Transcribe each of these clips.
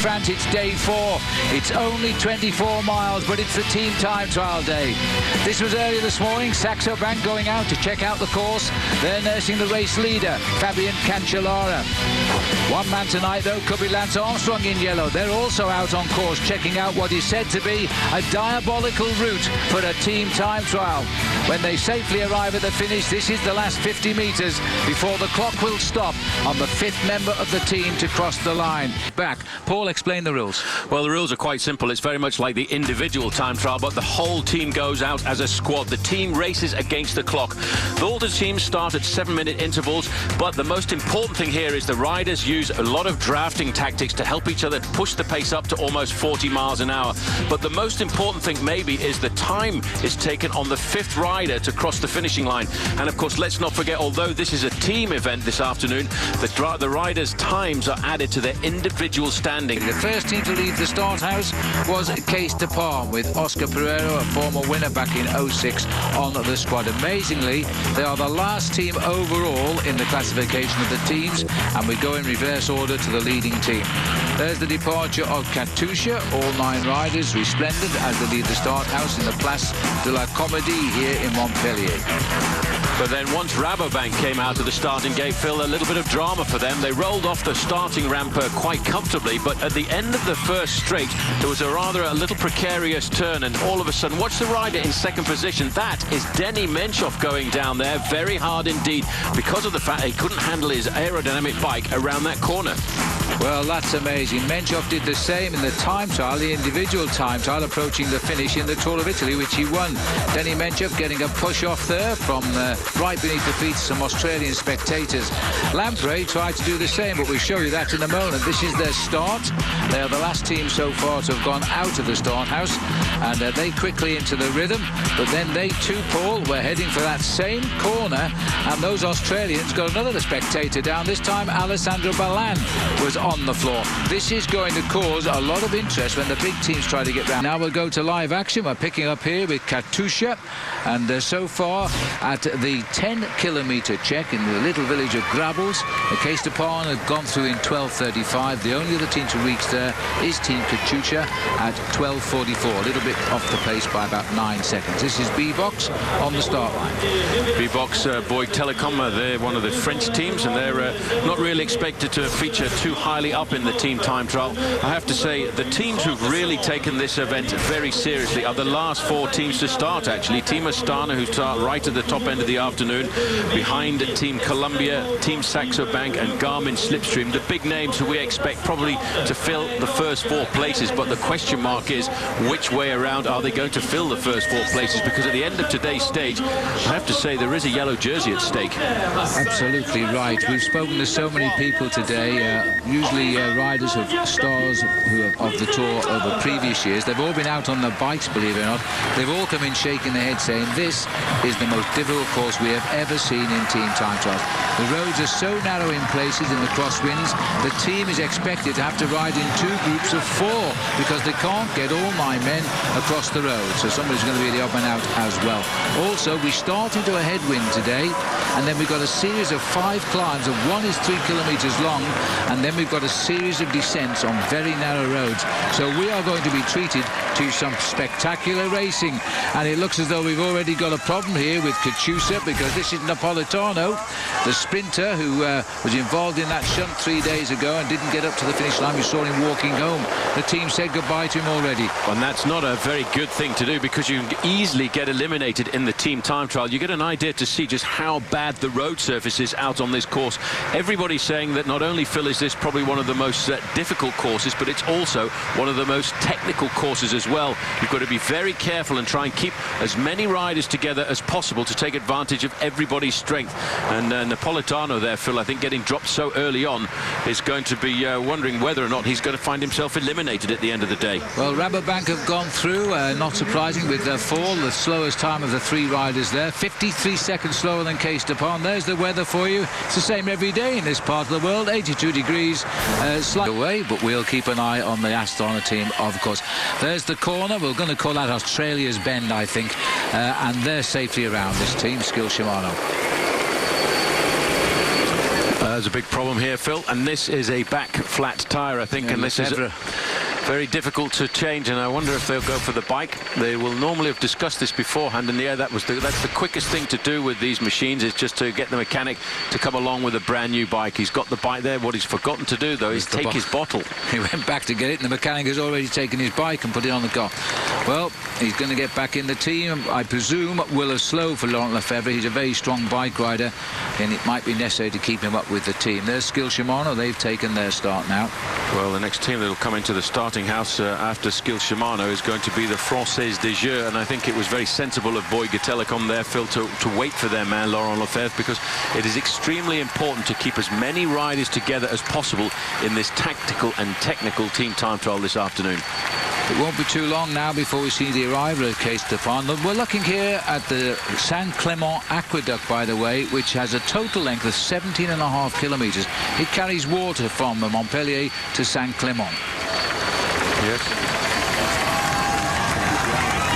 France. It's day 4. It's only 24 miles, but it's the team time trial day. This was earlier this morning. Saxo Bank going out to check out the course. They're nursing the race leader, Fabian Cancellara. One man tonight, though, could be Lance Armstrong in yellow. They're also out on course, checking out what is said to be a diabolical route for a team time trial. When they safely arrive at the finish, this is the last 50 metres before the clock will stop on the 5th member of the team to cross the line. Back. Paul, explain the rules. Well, the rules are quite simple. It's very much like the individual time trial, but the whole team goes out as a squad. The team races against the clock. All the teams start at 7-minute intervals, but the most important thing here is the riders use a lot of drafting tactics to help each other push the pace up to almost 40 miles an hour. But the most important thing maybe is the time is taken on the 5th rider to cross the finishing line. And of course, let's not forget, although this is a team event this afternoon, the riders' times are added to their individual standing. The first team to leave the start house was Case de Palm, with Oscar Pereiro, a former winner back in 06, on the squad. Amazingly, they are the last team overall in the classification of the teams, and we go in reverse order to the leading team. There's the departure of Katusha, all 9 riders resplendent as they leave the start house in the Place de la Comédie here in Montpellier. But then once Rabobank came out of the starting gate, Phil, a little bit of drama for them. They rolled off the starting ramp quite comfortably, but at the end of the first straight, there was a little precarious turn, and all of a sudden, watch the rider in second position. That is Denny Menchoff going down there very hard indeed, because of the fact he couldn't handle his aerodynamic bike around that corner. Well, that's amazing. Menchoff did the same in the time trial, the individual time trial, approaching the finish in the Tour of Italy, which he won. Denny Menchoff getting a push off there from right beneath the feet of some Australian spectators. Lamprey tried to do the same, but we'll show you that in a moment. This is their start. They are the last team so far to have gone out of the start house, and they quickly into the rhythm. But then they too, Paul, were heading for that same corner, and those Australians got another spectator down. This time, Alessandro Ballan was on the floor. This is going to cause a lot of interest when the big teams try to get round. Now we'll go to live action. We're picking up here with Katusha, and so far at the 10-kilometre check in the little village of Grabels, the Case de Palm had gone through in 12:35. The only other team to reach there is Team Katusha at 12:44, a little bit off the pace by about 9 seconds. This is B-Box on the start line. B-Box, Bouygues Telecom, they're one of the French teams, and they're not really expected to feature too highly up in the team time trial. I have to say, the teams who've really taken this event very seriously are the last 4 teams to start, actually. Team Astana, who start right at the top end of the afternoon, behind Team Columbia, Team Saxo Bank and Garmin Slipstream, the big names who we expect probably to fill the first 4 places, but the question mark is which way around are they going to fill the first 4 places, because at the end of today's stage, I have to say, there is a yellow jersey at stake. Absolutely right. We've spoken to so many people today, usually riders of stars who are of the Tour over previous years. They've all been out on their bikes, believe it or not. They've all come in shaking their heads saying this is the most difficult course we have ever seen in team time trials. The roads are so narrow in places in the crosswinds. The team is expected to have to ride in 2 groups of 4 because they can't get all 9 men across the road. So somebody's going to be the odd man out as well. Also, we start into a headwind today, and then we've got a series of 5 climbs, and one is 3 kilometres long, and then we've got a series of descents on very narrow roads. So we are going to be treated to some spectacular racing, and it looks as though we've already got a problem here with Katusha, because this is Napolitano, the sprinter who was involved in that shunt 3 days ago and didn't get up to the finish line. We saw him walking home. The team said goodbye to him already. And that's not a very good thing to do, because you can easily get eliminated in the team time trial. You get an idea to see just how bad the road surface is out on this course. Everybody's saying that not only, Phil, is this probably one of the most difficult courses, but it's also one of the most technical courses as well. You've got to be very careful and try and keep as many riders together as possible to take advantage of everybody's strength. And Napolitano there, Phil, I think getting dropped so early on is going to be wondering whether or not he's going to find himself eliminated at the end of the day. Well, Rabobank have gone through, not surprising, with their fall, the slowest time of the 3 riders there, 53 seconds slower than Case de Palm. There's the weather for you. It's the same every day in this part of the world, 82 degrees, slightly away, but we'll keep an eye on the Astana team, of course. There's the corner. We're going to call that Australia's Bend, I think, and they're safely around, this team, Skill Shimano. there's a big problem here, Phil, and this is a back flat tyre, I think, and this is very difficult to change, and I wonder if they'll go for the bike. They will normally have discussed this beforehand, and yeah, that's the quickest thing to do with these machines, is just to get the mechanic to come along with a brand new bike. He's got the bike there. What he's forgotten to do, though, is take his bottle. He went back to get it, and the mechanic has already taken his bike and put it on the car. Well, he's going to get back in the team. I presume will have slow for Laurent Lefebvre. He's a very strong bike rider, and it might be necessary to keep him up with the team. There's Skill Shimano. They've taken their start now. Well, the next team that will come into the starting house after Skill Shimano is going to be the Française des Jeux, and I think it was very sensible of Boyga Telecom there, Phil, to wait for their man Laurent Lefebvre, because it is extremely important to keep as many riders together as possible in this tactical and technical team time trial this afternoon. It won't be too long now before we see the arrival of Cees Stefan. We're looking here at the Saint-Clément Aqueduct, by the way, which has a total length of 17.5 kilometres. It carries water from Montpellier to Saint-Clément. Yes.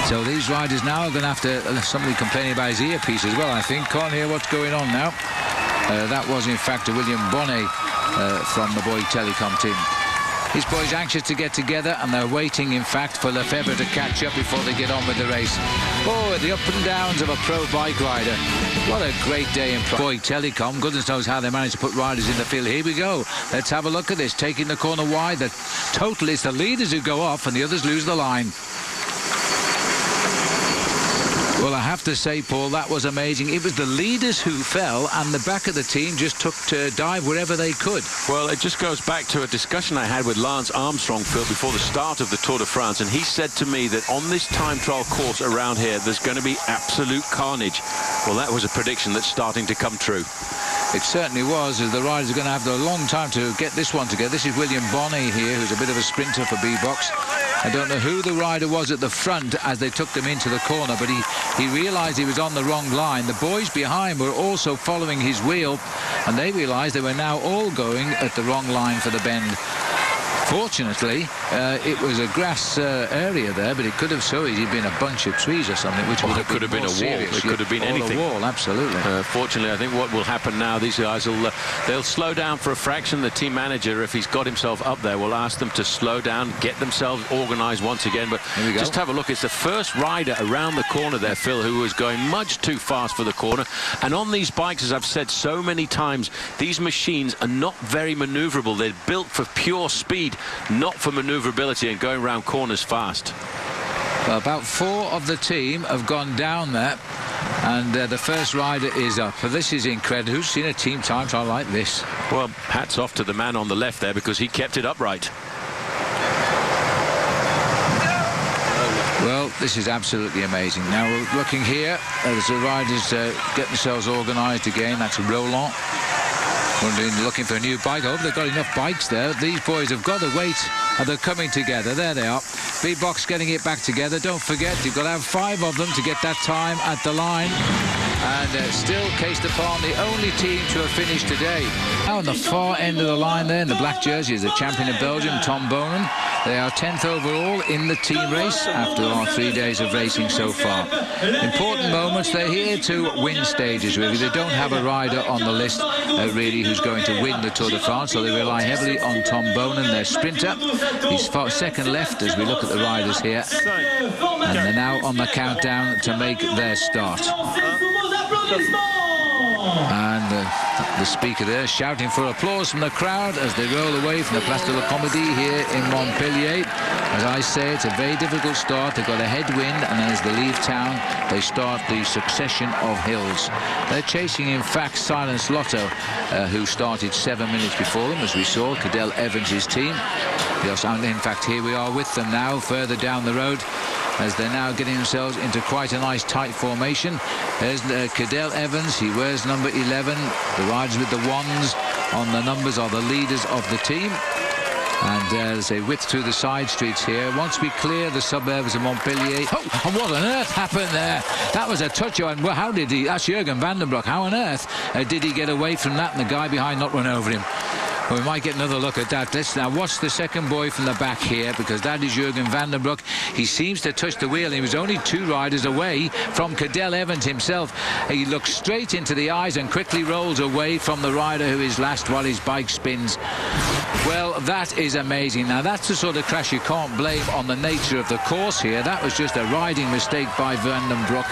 So these riders now are going to have to... somebody complaining about his earpiece as well, I think. Can't hear what's going on now. That was, in fact, William Bonnet from the Bouygues Telecom team. These boys anxious to get together, and they're waiting, in fact, for Lefebvre to catch up before they get on with the race. Oh, the up and downs of a pro bike rider. What a great day in Bouygues Telecom. Goodness knows how they managed to put riders in the field. Here we go. Let's have a look at this. Taking the corner wide. The total is the leaders who go off, and the others lose the line. Well, I have to say, Paul, that was amazing. It was the leaders who fell, and the back of the team just took to dive wherever they could. Well, it just goes back to a discussion I had with Lance Armstrong, Phil, before the start of the Tour de France, and he said to me that on this time trial course around here, there's going to be absolute carnage. Well, that was a prediction that's starting to come true. It certainly was, as the riders are going to have a long time to get this one together. This is William Bonnet here, who's a bit of a sprinter for Bbox. I don't know who the rider was at the front as they took them into the corner, but he realised he was on the wrong line. The boys behind were also following his wheel, and they realised they were now all going at the wrong line for the bend. Fortunately, it was a grass area there, but it could have so easily been a bunch of trees or something, which would have been a wall. It could have been anything. A wall, absolutely. Fortunately, I think what will happen now, these guys will they'll slow down for a fraction. The team manager, if he's got himself up there, will ask them to slow down, get themselves organised once again. But just have a look. It's the first rider around the corner there, Phil, who was going much too fast for the corner. And on these bikes, as I've said so many times, these machines are not very manoeuvrable. They're built for pure speed, not for manoeuvrability and going around corners fast. Well, about 4 of the team have gone down there, and the first rider is up. But this is incredible. Who's seen a team time trial like this? Well, hats off to the man on the left there, because he kept it upright. Well, this is absolutely amazing. Now we're looking here as the riders get themselves organised again. That's Roland. Looking for a new bike. I hope they've got enough bikes there. These boys have got to wait, and they're coming together. There they are. Bbox getting it back together. Don't forget, you've got to have 5 of them to get that time at the line. And still Cees Stefan, the only team to have finished today. Now on the far end of the line there, in the black jersey, is the champion of Belgium, Tom Bonen. They are 10th overall in the team race after our 3 days of racing so far. Important moments. They're here to win stages, really. They don't have a rider on the list, really, who's going to win the Tour de France, so they rely heavily on Tom Bonen, their sprinter. He's second left as we look at the riders here. And they're now on the countdown to make their start. And the speaker there shouting for applause from the crowd as they roll away from the Place de la Comédie here in Montpellier. As I say, it's a very difficult start. They've got a headwind, and then as they leave town, they start the succession of hills. They're chasing, in fact, Silence Lotto, who started 7 minutes before them, as we saw, Cadel Evans' team. Yes, and in fact, here we are with them now, further down the road, as they're now getting themselves into quite a nice tight formation. There's Cadel Evans. He wears number 11. The riders with the ones on the numbers are the leaders of the team. And there's a width through the side streets here. Once we clear the suburbs of Montpellier... Oh, and what on earth happened there? That was a touch on. Well, how did he... That's Jürgen van den Broek. How on earth did he get away from that and the guy behind not run over him? Well, we might get another look at that. Let's now watch the second boy from the back here, because that is Jurgen van den Broek. He seems to touch the wheel. He was only 2 riders away from Cadel Evans himself. He looks straight into the eyes and quickly rolls away from the rider who is last while his bike spins. Well, that is amazing. Now, that's the sort of crash you can't blame on the nature of the course here. That was just a riding mistake by van den Broek.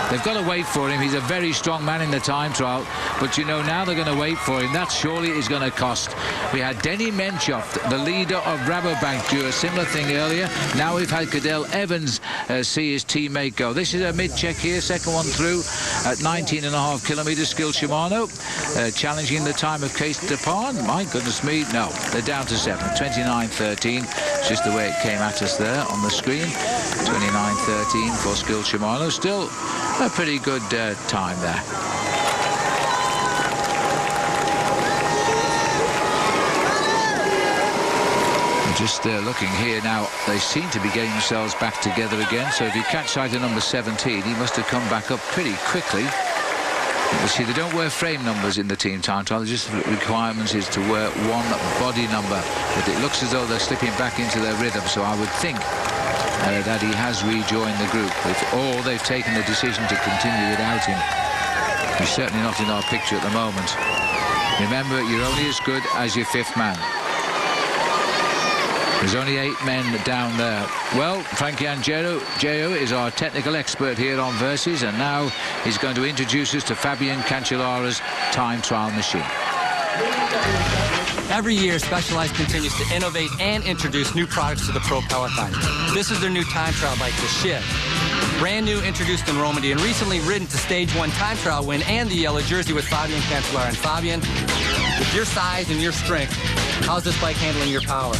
They've got to wait for him. He's a very strong man in the time trial. But, you know, now they're going to wait for him. That surely is going to cost. We had Denny Menchoff, the leader of Rabobank, do a similar thing earlier. Now we've had Cadel Evans see his teammate go. This is a mid-check here, second one through at 19.5 kilometres. Skill Shimano challenging the time of Kees de Paan. My goodness me, no. They're down to 7, 29.13. It's just the way it came at us there on the screen. 29.13 for Skill Shimano. Still a pretty good time there. Just looking here now, they seem to be getting themselves back together again. So if you catch sight of number 17, he must have come back up pretty quickly. You see, they don't wear frame numbers in the team time trial. Just the requirements is to wear one body number. But it looks as though they're slipping back into their rhythm. So I would think that he has rejoined the group, or they've taken the decision to continue without him. He's certainly not in our picture at the moment. Remember, you're only as good as your 5th man. There's only 8 men down there. Well, Frankie Angelo is our technical expert here on Versus, and now he's going to introduce us to Fabian Cancellara's time trial machine. Every year, Specialized continues to innovate and introduce new products to the pro peloton. This is their new time trial bike, the Shiv. Brand new, introduced in Romandy, and recently ridden to Stage 1 time trial win and the yellow jersey with Fabian Cancellara. And Fabian, with your size and your strength, how's this bike handling your power?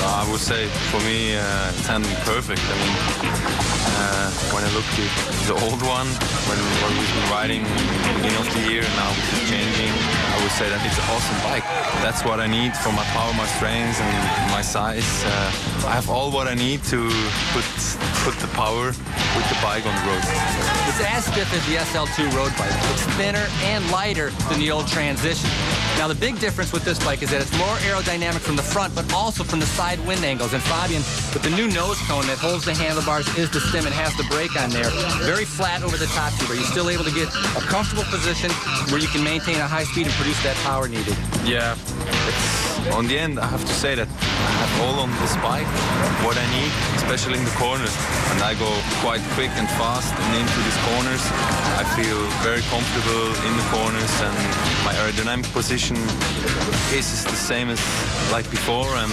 I would say, for me, it's handling perfect. I mean, when I look at the old one, when we've been riding beginning of the year, and now we're changing, I would say that it's an awesome bike. That's what I need for my power, my strength, and my size. I have all what I need to put the power with the bike on the road. It's as stiff as the SL2 road bike. It's thinner and lighter than the old Transition. Now, the big difference with this bike is that it's more aerodynamic from the front, but also from the side wind angles. And Fabian, with the new nose cone that holds the handlebars, is the stem and has the brake on there, very flat over the top tube. Are you still able to get a comfortable position where you can maintain a high speed and produce that power needed? Yeah. On the end, I have to say that I have all on this bike what I need, especially in the corners. And I go quite quick and fast and into these corners. I feel very comfortable in the corners, and my aerodynamic position is the same as like before. And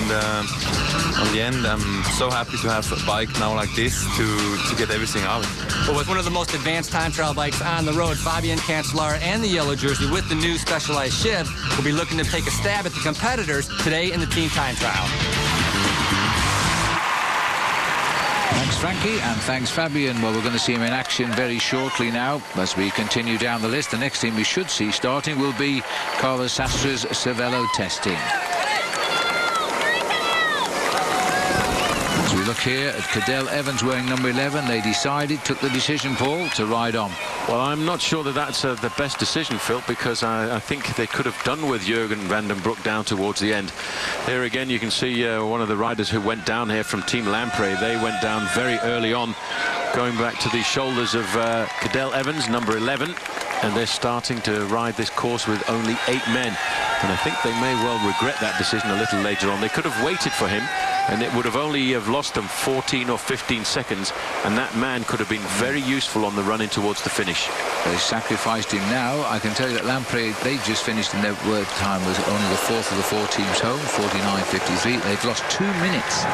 on the end, I'm so happy to have a bike now like this to get everything out. Well, with one of the most advanced time trial bikes on the road, Fabian Cancellara and the yellow jersey with the new Specialized Shiv will be looking to take a stab at the competitors today in the team time trial. Thanks, Frankie, and thanks, Fabian. Well, we're going to see him in action very shortly now as we continue down the list. The next team we should see starting will be Carlos Sastra's Cervelo test team. As we look here at Cadel Evans wearing number 11, they took the decision, Paul, to ride on. Well, I'm not sure that that's the best decision, Phil, because I think they could have done with Jurgen van den Broek down towards the end. Here again, you can see one of the riders who went down here from Team Lamprey. They went down very early on, going back to the shoulders of Cadel Evans, number 11. And they're starting to ride this course with only 8 men. And I think they may well regret that decision a little later on. They could have waited for him, and it would have only lost them 14 or 15 seconds, and that man could have been very useful on the run in towards the finish. They sacrificed him now. I can tell you that Lamprey, they just finished, in their work time was only the 4th of the 4 teams home, 49.53. They've lost 2 minutes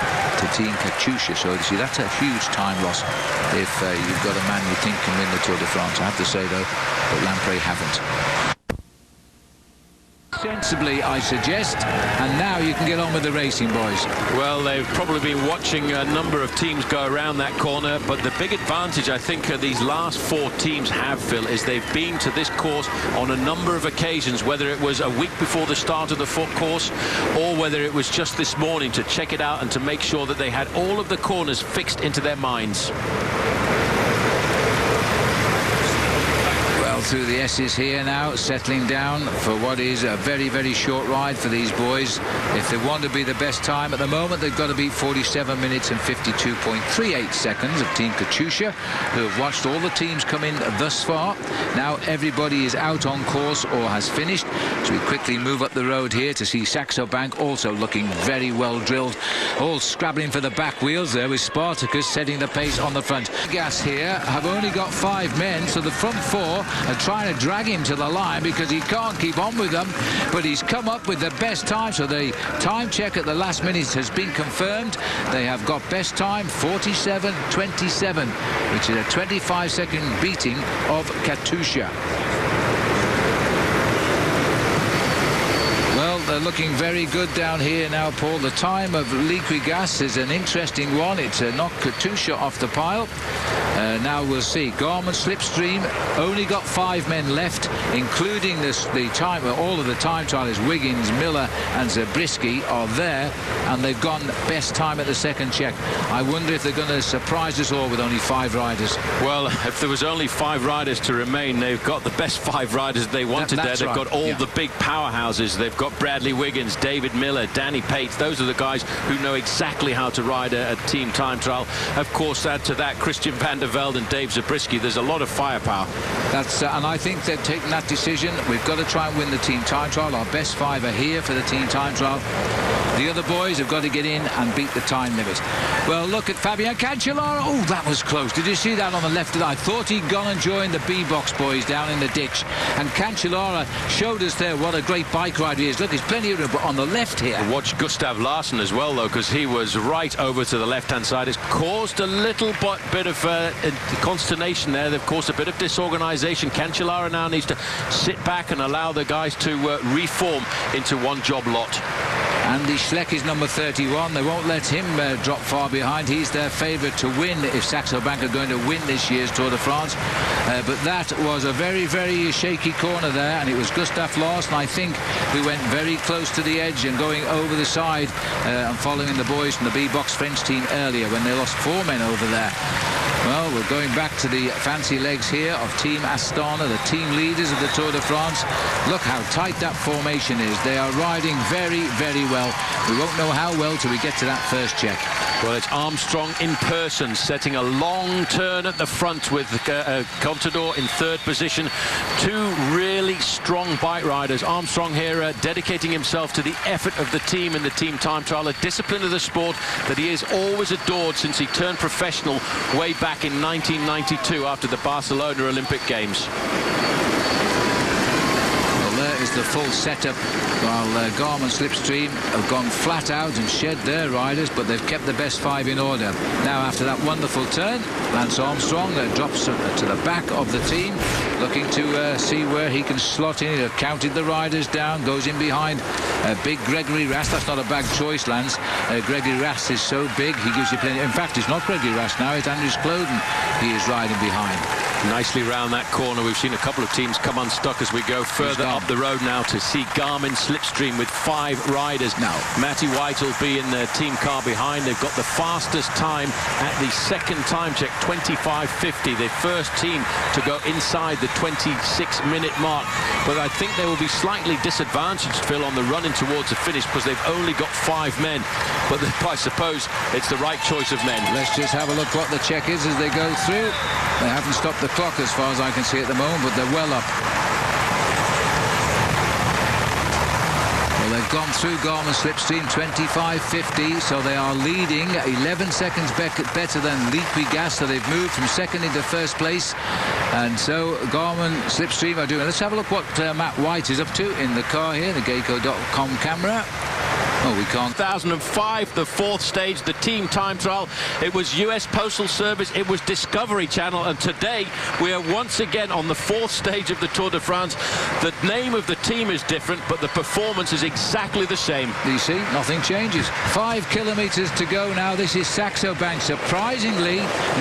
to Team Katusha, so you see that's a huge time loss if you've got a man you think can win the Tour de France. I have to say though that Lamprey haven't. Sensibly, I suggest, and now you can get on with the racing, boys. Well, they've probably been watching a number of teams go around that corner, but the big advantage I think these last 4 teams have, Phil, is they've been to this course on a number of occasions, whether it was a week before the start of the course or whether it was just this morning, to check it out and to make sure that they had all of the corners fixed into their minds. through the S's here now, settling down for what is a very, very short ride for these boys. If they want to be the best time at the moment, they've got to beat 47 minutes and 52.38 seconds of Team Katusha, who have watched all the teams come in thus far. Now everybody is out on course or has finished. So we quickly move up the road here to see Saxo Bank also looking very well drilled, all scrabbling for the back wheels there, with Spartacus setting the pace on the front. Gas here have only got 5 men, so the front 4 are trying to drag him to the line because he can't keep on with them, but he's come up with the best time. So the time check at the last minute has been confirmed. They have got best time 47.27, which is a 25-second beating of Katusha. Well, they're looking very good down here now, Paul. The time of Liquigas is an interesting one. It's knocked Katusha off the pile. Now we'll see. Garmin Slipstream only got 5 men left, including the time. All of the time trialists, Wiggins, Miller and Zabriskie are there, and they've gone best time at the second check. I wonder if they're going to surprise us all with only 5 riders. Well, if there was only 5 riders to remain, they've got the best 5 riders they wanted there. They've got all the big powerhouses. They've got Bradley Wiggins, David Miller, Danny Pates. Those are the guys who know exactly how to ride a team time trial. Of course, add to that Christian van der Velde and Dave Zabriskie. There's a lot of firepower. That's and I think they've taken that decision. We've got to try and win the team time trial. Our best 5 are here for the team time trial. The other boys have got to get in and beat the time limit. Well, look at Fabian Cancellara. Oh, that was close. Did you see that on the left? I thought he'd gone and joined the B-box boys down in the ditch. And Cancellara showed us there what a great bike rider he is. Look, there's plenty of room on the left here. Watch Gustav Larsson as well, though, because he was right over to the left-hand side. It's caused a little bit of consternation there. They've caused a bit of disorganization. Cancellara now needs to sit back and allow the guys to reform into one job lot. Andy Schleck is number 31. They won't let him drop far behind. He's their favourite to win if Saxo Bank are going to win this year's Tour de France. But that was a very, very shaky corner there, and it was Gustav Larsson, I think, who went very close to the edge and going over the side and following the boys from the B-Box French team earlier when they lost 4 men over there. Well, we're going back to the fancy legs here of Team Astana, the team leaders of the Tour de France. Look how tight that formation is. They are riding very, very well. We won't know how well till we get to that first check. Well, it's Armstrong in person, setting a long turn at the front with Contador in 3rd position. 2 really strong bike riders. Armstrong here dedicating himself to the effort of the team in the team time trial, a discipline of the sport that he has always adored since he turned professional way back in 1992 after the Barcelona Olympic Games. Is the full setup, while Garmin Slipstream have gone flat out and shed their riders, but they've kept the best 5 in order. Now, after that wonderful turn, Lance Armstrong drops to the back of the team, looking to see where he can slot in. He counted the riders down, goes in behind big Gregory Rast. That's not a bad choice, Lance. Gregory Rast is so big, he gives you plenty. In fact, it's not Gregory Rast now, it's Andrews Cloden he is riding behind. Nicely round that corner. We've seen a couple of teams come unstuck as we go further up the road now to see Garmin Slipstream with 5 riders. Now, Matty White will be in the team car behind. They've got the fastest time at the second time check, 25.50. The first team to go inside the 26-minute mark. But I think they will be slightly disadvantaged, Phil, on the running towards the finish because they've only got 5 men. But I suppose it's the right choice of men. Let's just have a look what the check is as they go through. They haven't stopped the clock as far as I can see at the moment, but they're well up. Well, they've gone through Garmin Slipstream 25.50, so they are leading 11 seconds better than Liquigas, so they've moved from second into first place. And so Garmin Slipstream are doing. Let's have a look what Matt White is up to in the car here, the Geico.com camera. Oh, we can't. 2005, the 4th stage, the team time trial. It was US Postal Service, it was Discovery Channel, and today we are once again on the 4th stage of the Tour de France. The name of the team is different, but the performance is exactly the same. You see, nothing changes. 5 kilometres to go now. This is Saxo Bank. Surprisingly,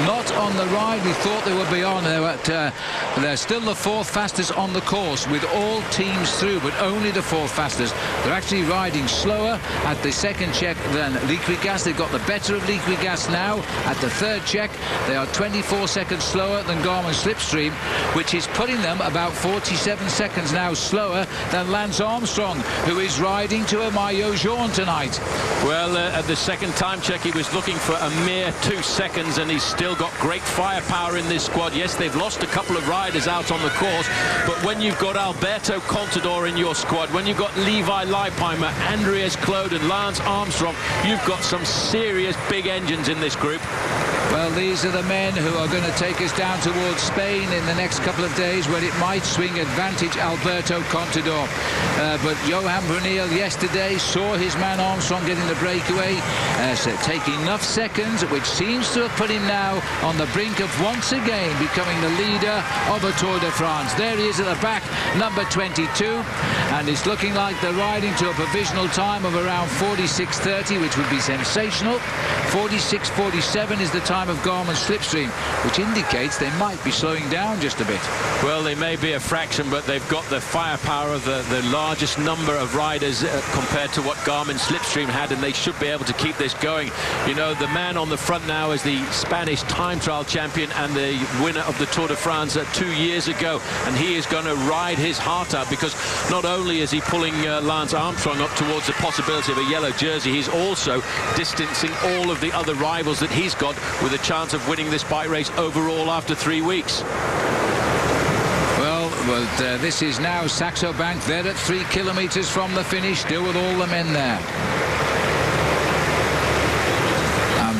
not on the ride we thought they would be on. They're still the 4th fastest on the course with all teams through, but only the 4th fastest. They're actually riding slower at the second check than Liquigas. They've got the better of Liquigas now. At the third check, they are 24 seconds slower than Garmin Slipstream, which is putting them about 47 seconds now slower than Lance Armstrong, who is riding to a Maillot Jaune tonight. Well, at the second time check, he was looking for a mere 2 seconds, and he's still got great firepower in this squad. Yes, they've lost a couple of riders out on the course, but when you've got Alberto Contador in your squad, when you've got Levi Leipheimer, Andreas Klode and Lance Armstrong, you've got some serious big engines in this group. Well, these are the men who are going to take us down towards Spain in the next couple of days, where it might swing advantage Alberto Contador. But Johan Bruyneel yesterday saw his man Armstrong getting the breakaway, so taking enough seconds, which seems to have put him now on the brink of once again becoming the leader of a Tour de France. There he is at the back, number 22, and it's looking like they're riding to a provisional time of around 46:30, which would be sensational. 46:47 is the time of Garmin Slipstream, which indicates they might be slowing down just a bit. Well, they may be a fraction, but they've got the firepower of the largest number of riders compared to what Garmin Slipstream had, and they should be able to keep this going. You know, the man on the front now is the Spanish time trial champion and the winner of the Tour de France 2 years ago, and he is going to ride his heart out, because not only is he pulling Lance Armstrong up towards the possibility of a yellow jersey, he's also distancing all of the other rivals that he's got, with a chance of winning this bike race overall after 3 weeks. Well, this is now Saxo Bank. They're at 3 kilometers from the finish, still with all the men there.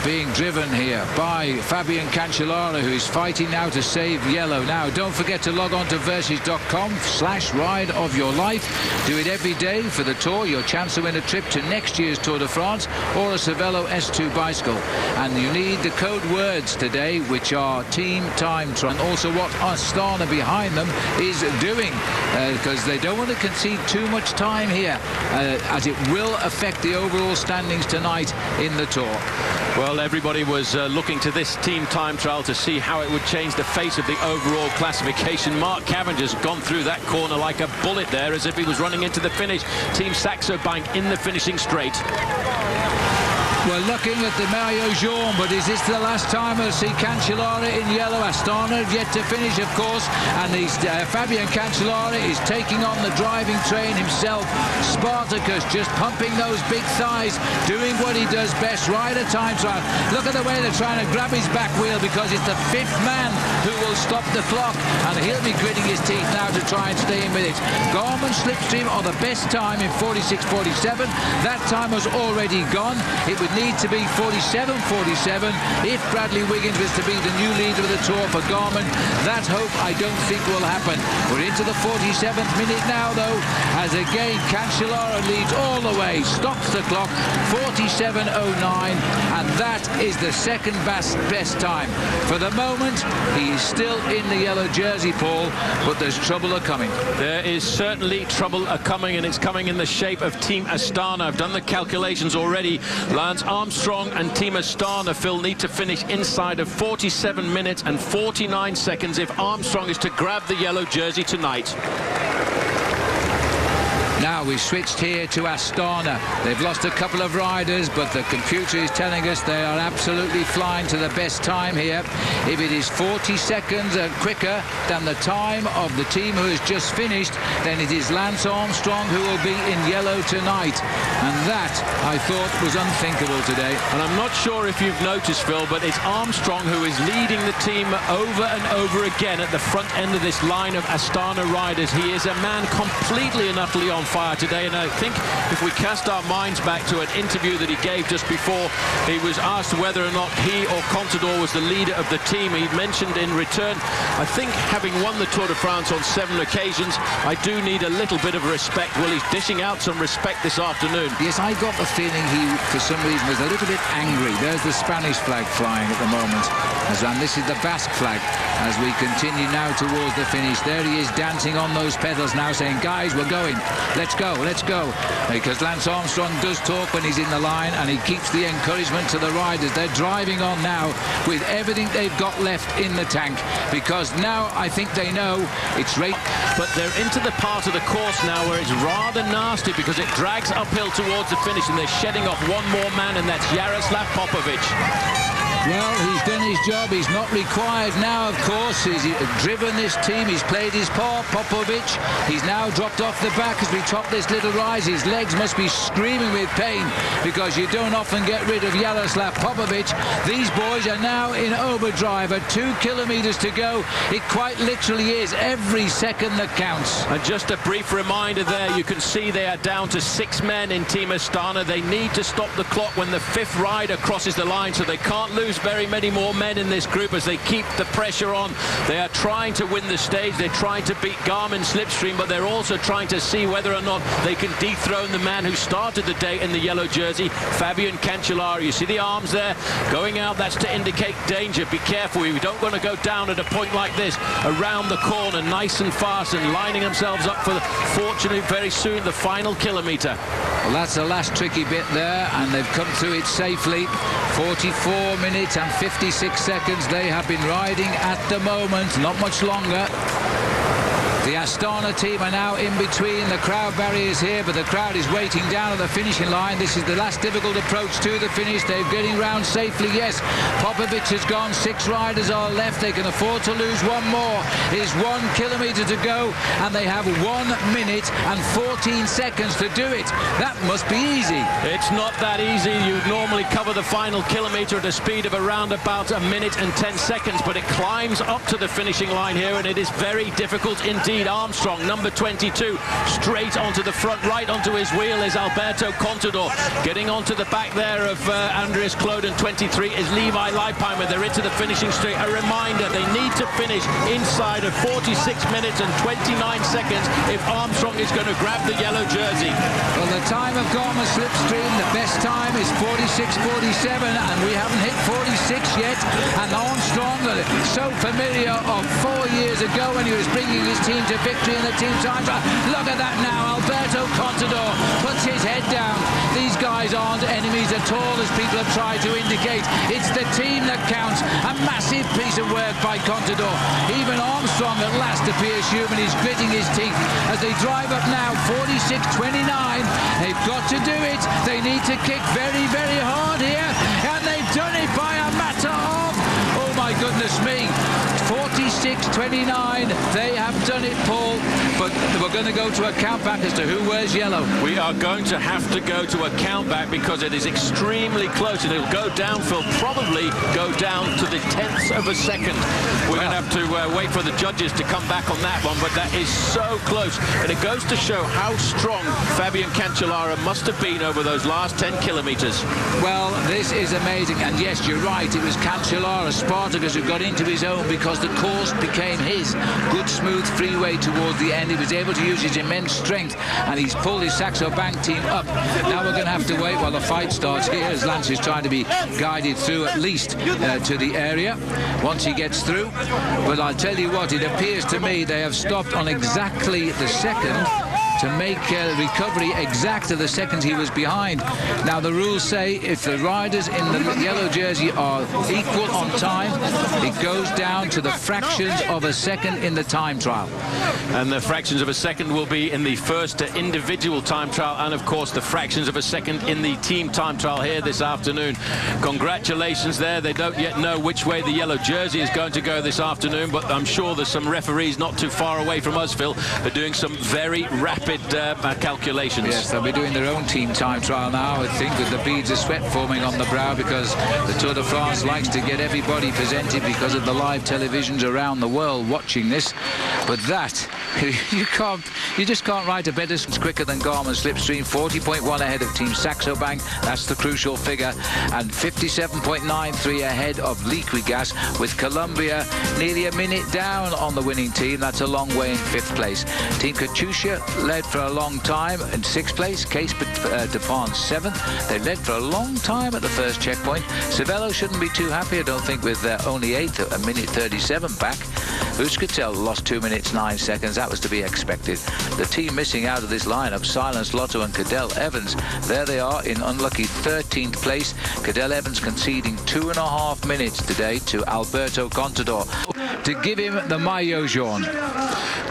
Being driven here by Fabian Cancellara, who is fighting now to save yellow. Now, don't forget to log on to Versus.com/ride of your life. Do it every day for the Tour. Your chance to win a trip to next year's Tour de France or a Cervelo S2 bicycle. And you need the code words today, which are Team Time Trial, and also what Astana behind them is doing, because they don't want to concede too much time here, as it will affect the overall standings tonight in the Tour. Well, everybody was looking to this team time trial to see how it would change the face of the overall classification. Mark Cavendish has gone through that corner like a bullet there, as if he was running into the finish. Team Saxo Bank in the finishing straight. We're looking at the Maillot Jaune, but is this the last time we'll see Cancellara in yellow? Astana yet to finish, of course, and Fabian Cancellara is taking on the driving train himself. Spartacus just pumping those big thighs, doing what he does best, ride a time trial. Look at the way they're trying to grab his back wheel, because it's the 5th man who will stop the clock, and he'll be gritting his teeth now to try and stay in with it. Garmin Slipstream are the best time in 46:47. That time was already gone. It would need to be 47:47 if Bradley Wiggins was to be the new leader of the Tour for Garmin. That hope I don't think will happen. We're into the 47th minute now, though, as again Cancellara leads all the way, stops the clock, 47:09, and that is the second best time. For the moment, he is still in the yellow jersey, Paul, but there's trouble a-coming. There is certainly trouble a-coming, and it's coming in the shape of Team Astana. I've done the calculations already. Lance Armstrong and Team Astana, Phil, need to finish inside of 47 minutes and 49 seconds if Armstrong is to grab the yellow jersey tonight. Now we've switched here to Astana. They've lost a couple of riders, but the computer is telling us they are absolutely flying to the best time here. If it is 40 seconds quicker than the time of the team who has just finished, then it is Lance Armstrong who will be in yellow tonight. And that, I thought, was unthinkable today. And I'm not sure if you've noticed, Phil, but it's Armstrong who is leading the team over and over again at the front end of this line of Astana riders. He is a man completely and utterly on fire today, and I think if we cast our minds back to an interview that he gave just before he was asked whether or not he or Contador was the leader of the team, he mentioned in return, I think having won the Tour de France on 7 occasions, I do need a little bit of respect. Well, he's dishing out some respect this afternoon. Yes, I got the feeling he, for some reason, was a little bit angry. There's the Spanish flag flying at the moment, and this is the Basque flag as we continue now towards the finish. There he is dancing on those pedals now, saying, guys, we're going. Let's go, let's go. Because Lance Armstrong does talk when he's in the line, and he keeps the encouragement to the riders. They're driving on now with everything they've got left in the tank, because now I think they know it's rate. But they're into the part of the course now where it's rather nasty, because it drags uphill towards the finish, and they're shedding off one more man, and that's Jaroslav Popovic. Well, he's done his job. He's not required now, of course. He's driven this team. He's played his part, Popovic. He's now dropped off the back as we top this little rise. His legs must be screaming with pain, because you don't often get rid of Jaroslav Popovic. These boys are now in overdrive at 2 kilometers to go. It quite literally is every second that counts. And just a brief reminder there, you can see they are down to 6 men in Team Astana. They need to stop the clock when the 5th rider crosses the line, so they can't lose very many more men in this group as they keep the pressure on. They are trying to win the stage. They're trying to beat Garmin Slipstream, but they're also trying to see whether or not they can dethrone the man who started the day in the yellow jersey, Fabian Cancellara. You see the arms there going out. That's to indicate danger. Be careful. We don't want to go down at a point like this. Around the corner, nice and fast, and lining themselves up for, fortunately, very soon, the final kilometre. Well, that's the last tricky bit there, and they've come through it safely. 44 minutes and 56 seconds they have been riding at the moment, not much longer. The Astana team are now in between the crowd barriers here, but the crowd is waiting down at the finishing line. This is the last difficult approach to the finish. They're getting round safely, yes. Popovic has gone, 6 riders are left. They can afford to lose one more. It is 1 kilometre to go, and they have 1 minute and 14 seconds to do it. That must be easy. It's not that easy. You normally cover the final kilometre at a speed of around about 1 minute and 10 seconds, but it climbs up to the finishing line here, and it is very difficult indeed. Armstrong, number 22, straight onto the front, right onto his wheel is Alberto Contador. Getting onto the back there of Andreas Kloden, 23, is Levi Leipheimer. They're into the finishing straight. A reminder, they need to finish inside of 46 minutes and 29 seconds if Armstrong is going to grab the yellow jersey. Well, the time of Garmin Slipstream, the best time is 46.47, and we haven't hit 46 yet. And Armstrong, so familiar of 4 years ago when he was bringing his team to victory in the team time trial. Look at that now. Alberto Contador puts his head down. These guys aren't enemies at all, as people have tried to indicate. It's the team that counts. A massive piece of work by Contador. Even Armstrong at last appears human. He's gritting his teeth as they drive up now. 46.29. They've got to do it. They need to kick very, very hard here, and they've done it by a matter of, oh my goodness me, 46.29. They have done it, Paul, but we're going to go to a countback as to who wears yellow. We are going to have to go to a countback because it is extremely close, and it'll go down, Phil, probably go down to the 10th of a second. We're going to have to wait for the judges to come back on that one, but that is so close, and it goes to show how strong Fabian Cancellara must have been over those last 10 kilometres. Well, this is amazing, and yes, you're right, it was Cancellara, Spartacus, who got into his own because the course became his. Good smooth freeway towards the end. He was able to use his immense strength, and he's pulled his Saxo Bank team up. Now we're going to have to wait while the fight starts here, as Lance is trying to be guided through at least to the area once he gets through. But I'll tell you what, it appears to me they have stopped on exactly the second to make recovery exact to the seconds he was behind. Now the rules say if the riders in the yellow jersey are equal on time, it goes down to the fractions of a second in the time trial. And the fractions of a second will be in the first individual time trial, and of course the fractions of a second in the team time trial here this afternoon. Congratulations there. They don't yet know which way the yellow jersey is going to go this afternoon, but I'm sure there's some referees not too far away from us, Phil, are doing some very rapid calculations. Yes, they'll be doing their own team time trial now, I think, with the beads of sweat forming on the brow, because the Tour de France likes to get everybody presented because of the live televisions around the world watching this. But that, you just can't ride a better distance quicker than Garmin Slipstream. 40.1 ahead of Team Saxo Bank, that's the crucial figure, and 57.93 ahead of Liquigas, with Columbia nearly a minute down on the winning team. That's a long way in 5th place. Team Katusha led for a long time in 6th place. Case Dupont 7th. They led for a long time at the first checkpoint. Cervelo shouldn't be too happy, I don't think, with only 8th, a minute 37 back. Euskaltel lost 2 minutes 9 seconds. That was to be expected. The team missing out of this lineup, Silence, Lotto and Cadel Evans. There they are in unlucky 13th place. Cadel Evans conceding 2.5 minutes today to Alberto Contador to give him the maillot jaune.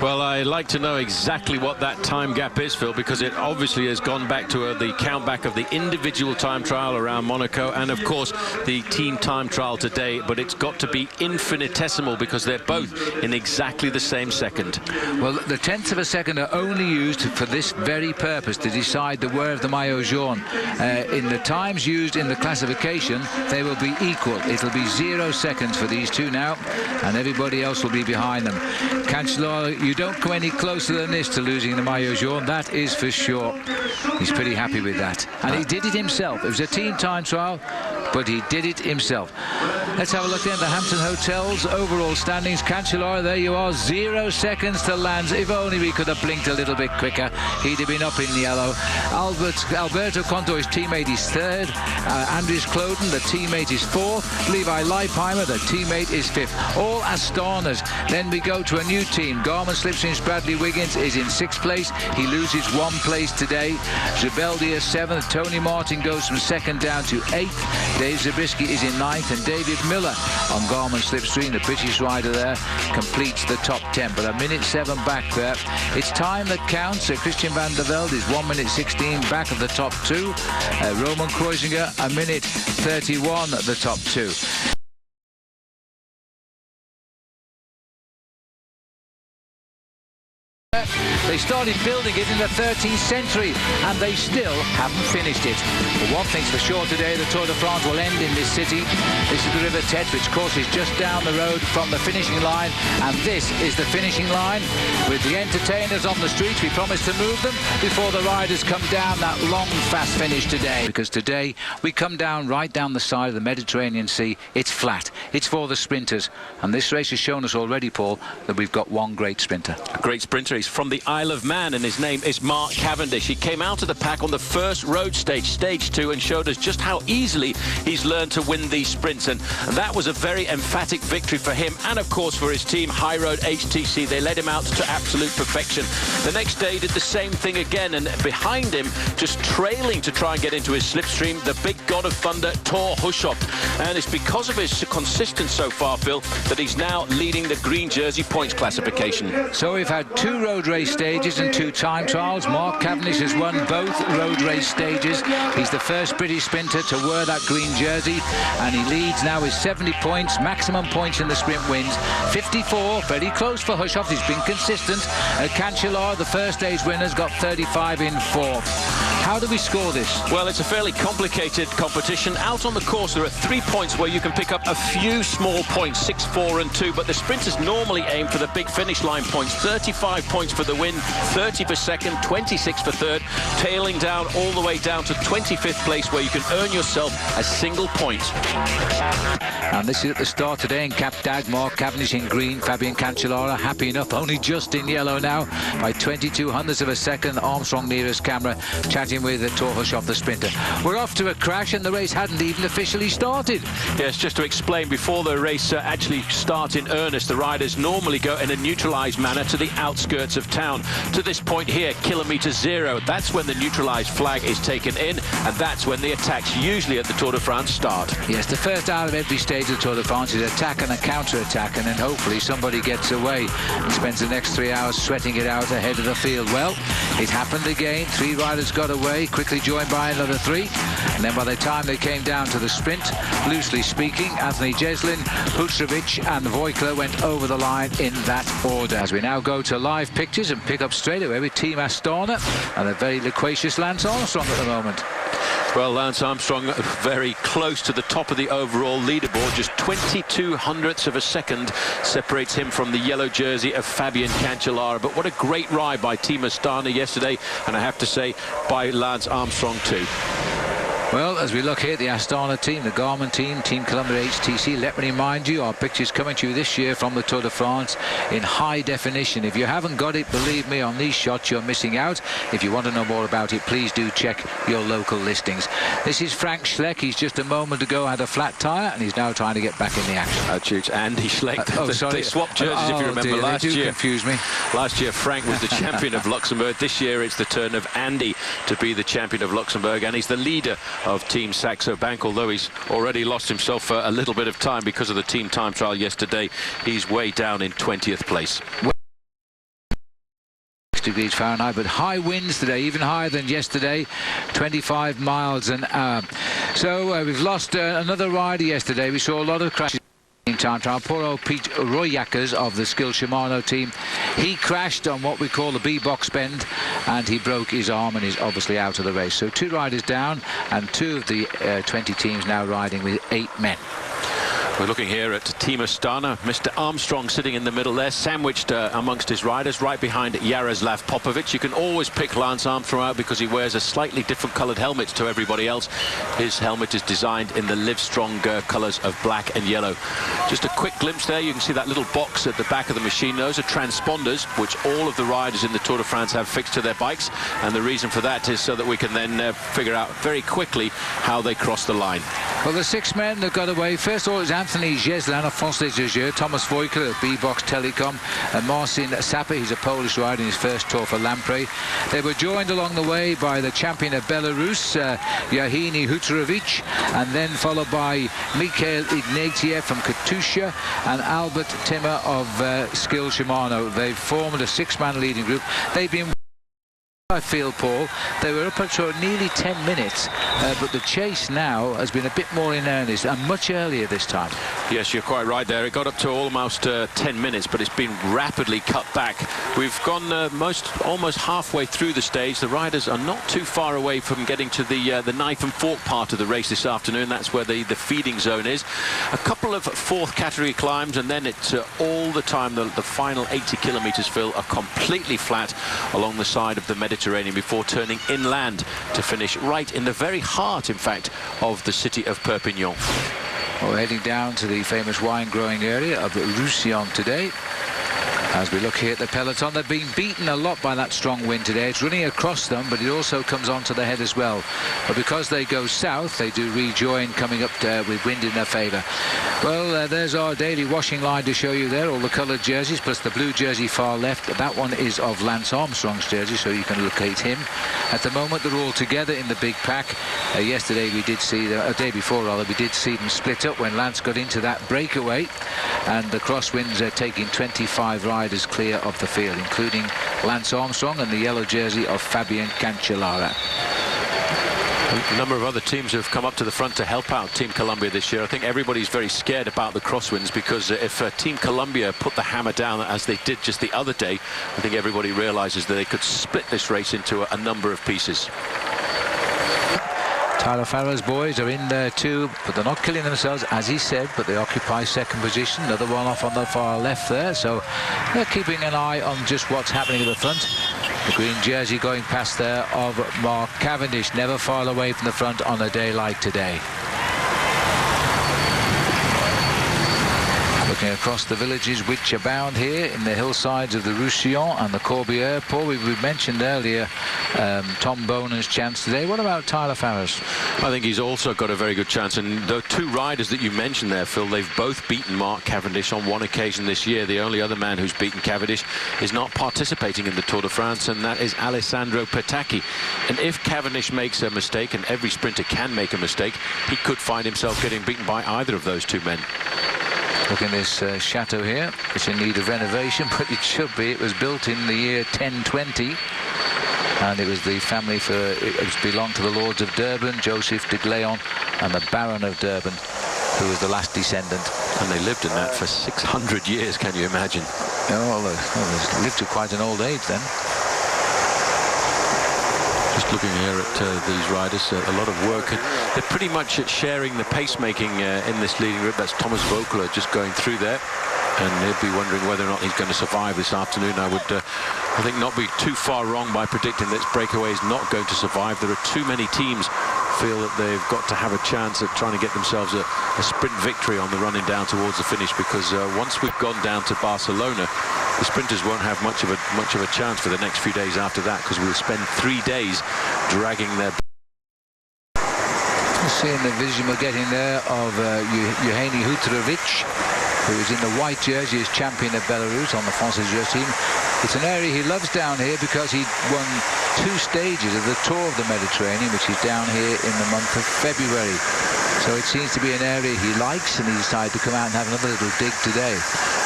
Well, I'd like to know exactly what that time gap is, Phil, because it obviously has gone back to the countback of the individual time trial around Monaco and, of course, the team time trial today. But it's got to be infinitesimal because they're both in exactly the same second. Well, the tenths of a second are only used for this very purpose, to decide the wear of the maillot jaune. In the times used in the classification, they will be equal. It'll be 0 seconds for these two now, and everybody else will be behind them. Cancellara, you don't come any closer than this to losing the maillot jaune, that is for sure. He's pretty happy with that. And he did it himself. It was a team time trial, but he did it himself. Let's have a look at the Hampton Hotels overall standings. Cancellara, there you are, 0 seconds to Lance. If only we could have blinked a little bit quicker, he'd have been up in yellow. Alberto Contador, his teammate, is third. Andries Kloden, the teammate, is fourth. Levi Leipheimer, the teammate, is fifth. All Astanas. Then we go to a new team. Garmin Slipstream's Bradley Wiggins is in 6th place. He loses 1 place today. Zubeldia 7th. Tony Martin goes from 2nd down to 8th. Dave Zabriskie is in 9th, and David Miller on Garmin Slipstream, the British rider there, completes the top 10. But 1:07 back there. It's time that counts. Christian van der Velde is 1:16 back of the top 2. Roman Kreuziger 1:31 at the top 2. They started building it in the 13th century, and they still haven't finished it. But one thing's for sure today, the Tour de France will end in this city. This is the River Tete, which courses just down the road from the finishing line, and this is the finishing line. With the entertainers on the streets, we promise to move them before the riders come down that long, fast finish today. Because today, we come down right down the side of the Mediterranean Sea. It's flat. It's for the sprinters. And this race has shown us already, Paul, that we've got one great sprinter. A great sprinter. He's from the Isle of Man, and his name is Mark Cavendish. He came out of the pack on the first road stage, stage 2, and showed us just how easily he's learned to win these sprints, and that was a very emphatic victory for him and of course for his team High Road HTC. They led him out to absolute perfection. The next day did the same thing again, and behind him, just trailing to try and get into his slipstream, the big god of thunder, Thor Hushovd. And it's because of his consistency so far, Phil, that he's now leading the green jersey points classification. So we've had 2 road race stages and 2 time trials. Mark Cavendish has won both road race stages. He's the first British sprinter to wear that green jersey, and he leads now with 70 points, maximum points in the sprint wins. 54, very close for Hushovd. He's been consistent. Cancellara, the first stage winners, got 35 in 4th. How do we score this? Well, it's a fairly complicated competition. Out on the course, there are 3 points where you can pick up a few small points, 6, 4 and 2, but the sprinters normally aim for the big finish line points. 35 points for the win, 30 for second, 26 for third, tailing down all the way down to 25th place, where you can earn yourself a single point. And this is at the start today in Cap d'Agde. Mark Cavendish in green, Fabian Cancellara happy enough, only just in yellow now by 22 hundredths of a second. Armstrong nearest camera, chatting with Thor Hushovd, the sprinter. We're off to a crash, and the race hadn't even officially started. Yes, just to explain, before the race actually starts in earnest, the riders normally go in a neutralised manner to the outskirts of town. To this point here, kilometre 0, that's when the neutralised flag is taken in, and that's when the attacks usually at the Tour de France start. Yes, the first out of every stage of the Tour de France is attack and a counter-attack, and then hopefully somebody gets away and spends the next 3 hours sweating it out ahead of the field. Well, it happened again. 3 riders got away, quickly joined by another 3, and then by the time they came down to the sprint, loosely speaking, Anthony Jeslin, Putrovic and Voigtler went over the line in that order. As we now go to live pictures and pick up straight away with Team Astana and a very loquacious Lance Armstrong at the moment. Well, Lance Armstrong very close to the top of the overall leaderboard. Just 22 hundredths of a second separates him from the yellow jersey of Fabian Cancellara. But what a great ride by Team Astana yesterday, and I have to say by Lance Armstrong too. Well, as we look here at the Astana team, the Garmin team, Team Columbia HTC, let me remind you, our pictures coming to you this year from the Tour de France in high definition. If you haven't got it, believe me, on these shots you're missing out. If you want to know more about it, please do check your local listings. This is Frank Schleck. He's just a moment ago had a flat tyre, and he's now trying to get back in the action. It's Andy Schleck. Sorry. They swapped jerseys, if you remember. Dear, last year confuse me. Last year, Frank was the champion of Luxembourg. This year, it's the turn of Andy to be the champion of Luxembourg, and he's the leader of Team Saxo Bank, although he's already lost himself a little bit of time because of the team time trial yesterday. He's way down in 20th place. Degrees Fahrenheit, but high winds today, even higher than yesterday, 25 miles an hour. So we've lost another rider yesterday. We saw a lot of crashes in time trial. Poor old Pete Royackers of the Skill Shimano team. He crashed on what we call the B-box bend, and he broke his arm and is obviously out of the race. So 2 riders down, and 2 of the 20 teams now riding with 8 men. We're looking here at Team Astana. Mr. Armstrong sitting in the middle there, sandwiched amongst his riders, right behind Jaroslav Popovic. You can always pick Lance Armstrong out because he wears a slightly different coloured helmet to everybody else. His helmet is designed in the Livestrong colours of black and yellow. Just a quick glimpse there. You can see that little box at the back of the machine. Those are transponders, which all of the riders in the Tour de France have fixed to their bikes. And the reason for that is so that we can then figure out very quickly how they cross the line. Well, the 6 men that got away, first of all, it was Anthony Geslan of France Les Jeux, Thomas Voigtler of B-Box Telecom, and Marcin Sapper. He's a Polish rider in his first tour for Lampre. They were joined along the way by the champion of Belarus, Yahini Hutrovic, and then followed by Mikhail Ignatiev from Katusha and Albert Timmer of Skill Shimano. They've formed a 6-man leading group. They've been, I feel, Paul, they were up until nearly 10 minutes, but the chase now has been a bit more in earnest and much earlier this time. Yes, you're quite right there. It got up to almost 10 minutes, but it's been rapidly cut back. We've gone almost halfway through the stage. The riders are not too far away from getting to the knife and fork part of the race this afternoon. That's where the feeding zone is. A couple of 4th category climbs, and then it's all the time the final 80 kilometres, Phil, are completely flat along the side of the Mediterranean before turning inland to finish right in the very heart, in fact, of the city of Perpignan. Well, we're heading down to the famous wine-growing area of Roussillon today. As we look here at the peloton, they've been beaten a lot by that strong wind today. It's running across them, but it also comes onto the head as well. But because they go south, they do rejoin coming up with wind in their favour. Well, there's our daily washing line to show you there, all the coloured jerseys, plus the blue jersey far left. That one is of Lance Armstrong's jersey, so you can locate him. At the moment, they're all together in the big pack. Yesterday, we did see, the day before rather, we did see them split up when Lance got into that breakaway, and the crosswinds are taking 25 riders clear of the field, including Lance Armstrong and the yellow jersey of Fabian Cancellara. A number of other teams have come up to the front to help out Team Columbia this year. I think everybody's very scared about the crosswinds, because if Team Columbia put the hammer down as they did just the other day, I think everybody realizes that they could split this race into a number of pieces. Tyler Farrell's boys are in there too, but they're not killing themselves, as he said, but they occupy 2nd position. Another one off on the far left there, so they're keeping an eye on just what's happening at the front. The green jersey going past there of Mark Cavendish, never far away from the front on a day like today. Looking across the villages which abound here in the hillsides of the Roussillon and the Corbière. Paul, we mentioned earlier Tom Bonen's chance today. What about Tyler Farrell's? I think he's also got a very good chance, and the 2 riders that you mentioned there, Phil, they've both beaten Mark Cavendish on one occasion this year. The only other man who's beaten Cavendish is not participating in the Tour de France, and that is Alessandro Petacchi. And if Cavendish makes a mistake, and every sprinter can make a mistake, he could find himself getting beaten by either of those 2 men. Look in this chateau here. It's in need of renovation, but it should be. It was built in the year 1020, and it was the family it belonged to the Lords of Durban, Joseph de Gléon, and the Baron of Durban, who was the last descendant. And they lived in that for 600 years, can you imagine? Oh, well, they lived to quite an old age then. Just looking here at these riders, a lot of work. They're pretty much sharing the pacemaking in this leading group. That's Thomas Voigtler just going through there, and he'll be wondering whether or not he's going to survive this afternoon. I would, I think, not be too far wrong by predicting that this breakaway is not going to survive. There are too many teams feel that they've got to have a chance at trying to get themselves a sprint victory on the running down towards the finish, because once we've gone down to Barcelona, the sprinters won't have much of a chance for the next few days after that, because we'll spend 3 days dragging their... Seeing the vision we're getting there of Eugenii Huterovic, who is in the white jersey as champion of Belarus on the Française team. It's an area he loves down here because he won 2 stages of the Tour of the Mediterranean, which is down here in the month of February. So it seems to be an area he likes, and he decided to come out and have another little dig today.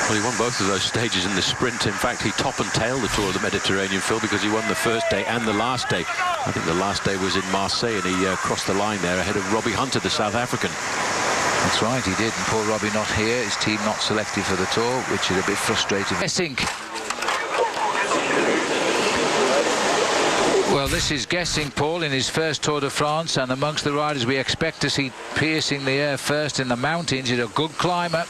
Well, he won both of those stages in the sprint. In fact, he top and tail the Tour of the Mediterranean, Phil, because he won the first day and the last day. I think the last day was in Marseille, and he crossed the line there ahead of Robbie Hunter, the South African. That's right, he did, and poor Robbie not here, his team not selected for the Tour, which is a bit frustrating. Gesink. Well, this is Gesink, Paul, in his first Tour de France, and amongst the riders we expect to see piercing the air first in the mountains. He's a good climber,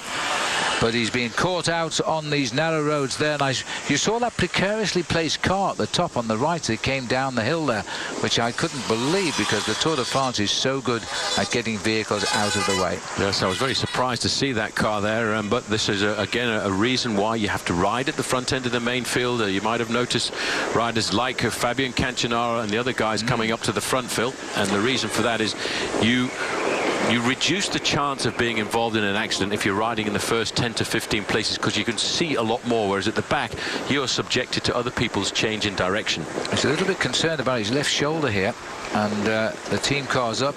but he's been caught out on these narrow roads there. And you saw that precariously placed car at the top on the right that came down the hill there, which I couldn't believe, because the Tour de France is so good at getting vehicles out of the way. Yes, I was very surprised to see that car there, but this is again a reason why you have to ride at the front end of the main field. You might have noticed riders like Fabian Cancellara and the other guys coming up to the front, Phil, and the reason for that is you reduce the chance of being involved in an accident if you're riding in the first 10 to 15 places, because you can see a lot more, whereas at the back you're subjected to other people's change in direction. He's a little bit concerned about his left shoulder here, and the team car's up.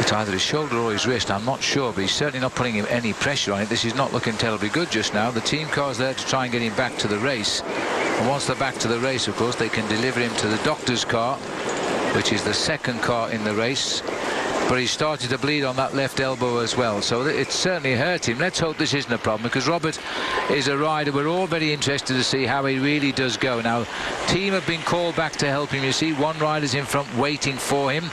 It's either his shoulder or his wrist, I'm not sure, but he's certainly not putting him any pressure on it. This is not looking terribly good just now. The team car's there to try and get him back to the race, and once they're back to the race, of course, they can deliver him to the doctor's car, which is the second car in the race. But he started to bleed on that left elbow as well, so it certainly hurt him. Let's hope this isn't a problem, because Robert is a rider we're all very interested to see how he really does go. Now, team have been called back to help him. You see, one rider's in front waiting for him.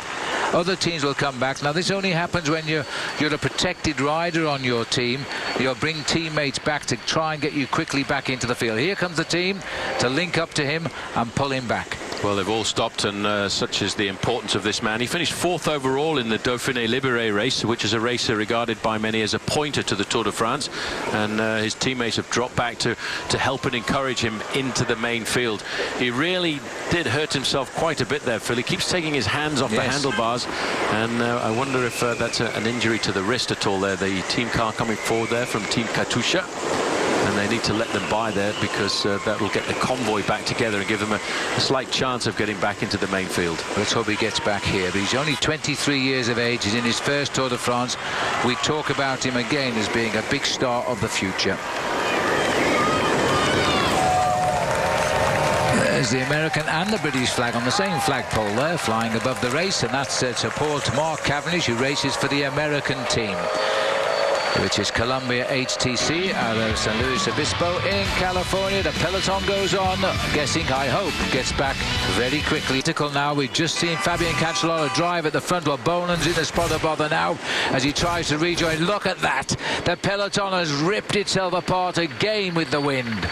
Other teams will come back. Now, this only happens when you're a protected rider on your team. You'll bring teammates back to try and get you quickly back into the field. Here comes the team to link up to him and pull him back. Well, they've all stopped, and such is the importance of this man. He finished 4th overall in the Dauphiné Libéré race, which is a race regarded by many as a pointer to the Tour de France, and his teammates have dropped back to help and encourage him into the main field. He really did hurt himself quite a bit there, Phil. He keeps taking his hands off the handlebars, and I wonder if that's an injury to the wrist at all there. The team car coming forward there from Team Katusha, and they need to let them by there, because that will get the convoy back together and give them a slight chance of getting back into the main field. Let's hope he gets back here. But he's only 23 years of age. He's in his first Tour de France. We talk about him again as being a big star of the future. There's the American and the British flag on the same flagpole there, flying above the race, and that's support Mark Cavendish, who races for the American team, which is Columbia HTC out of San Luis Obispo in California. The peloton goes on. Gesink, I hope, gets back very quickly. Now, we've just seen Fabian Cancellara drive at the front, while Boland's in the spot of bother now as he tries to rejoin. Look at that. The peloton has ripped itself apart again with the wind.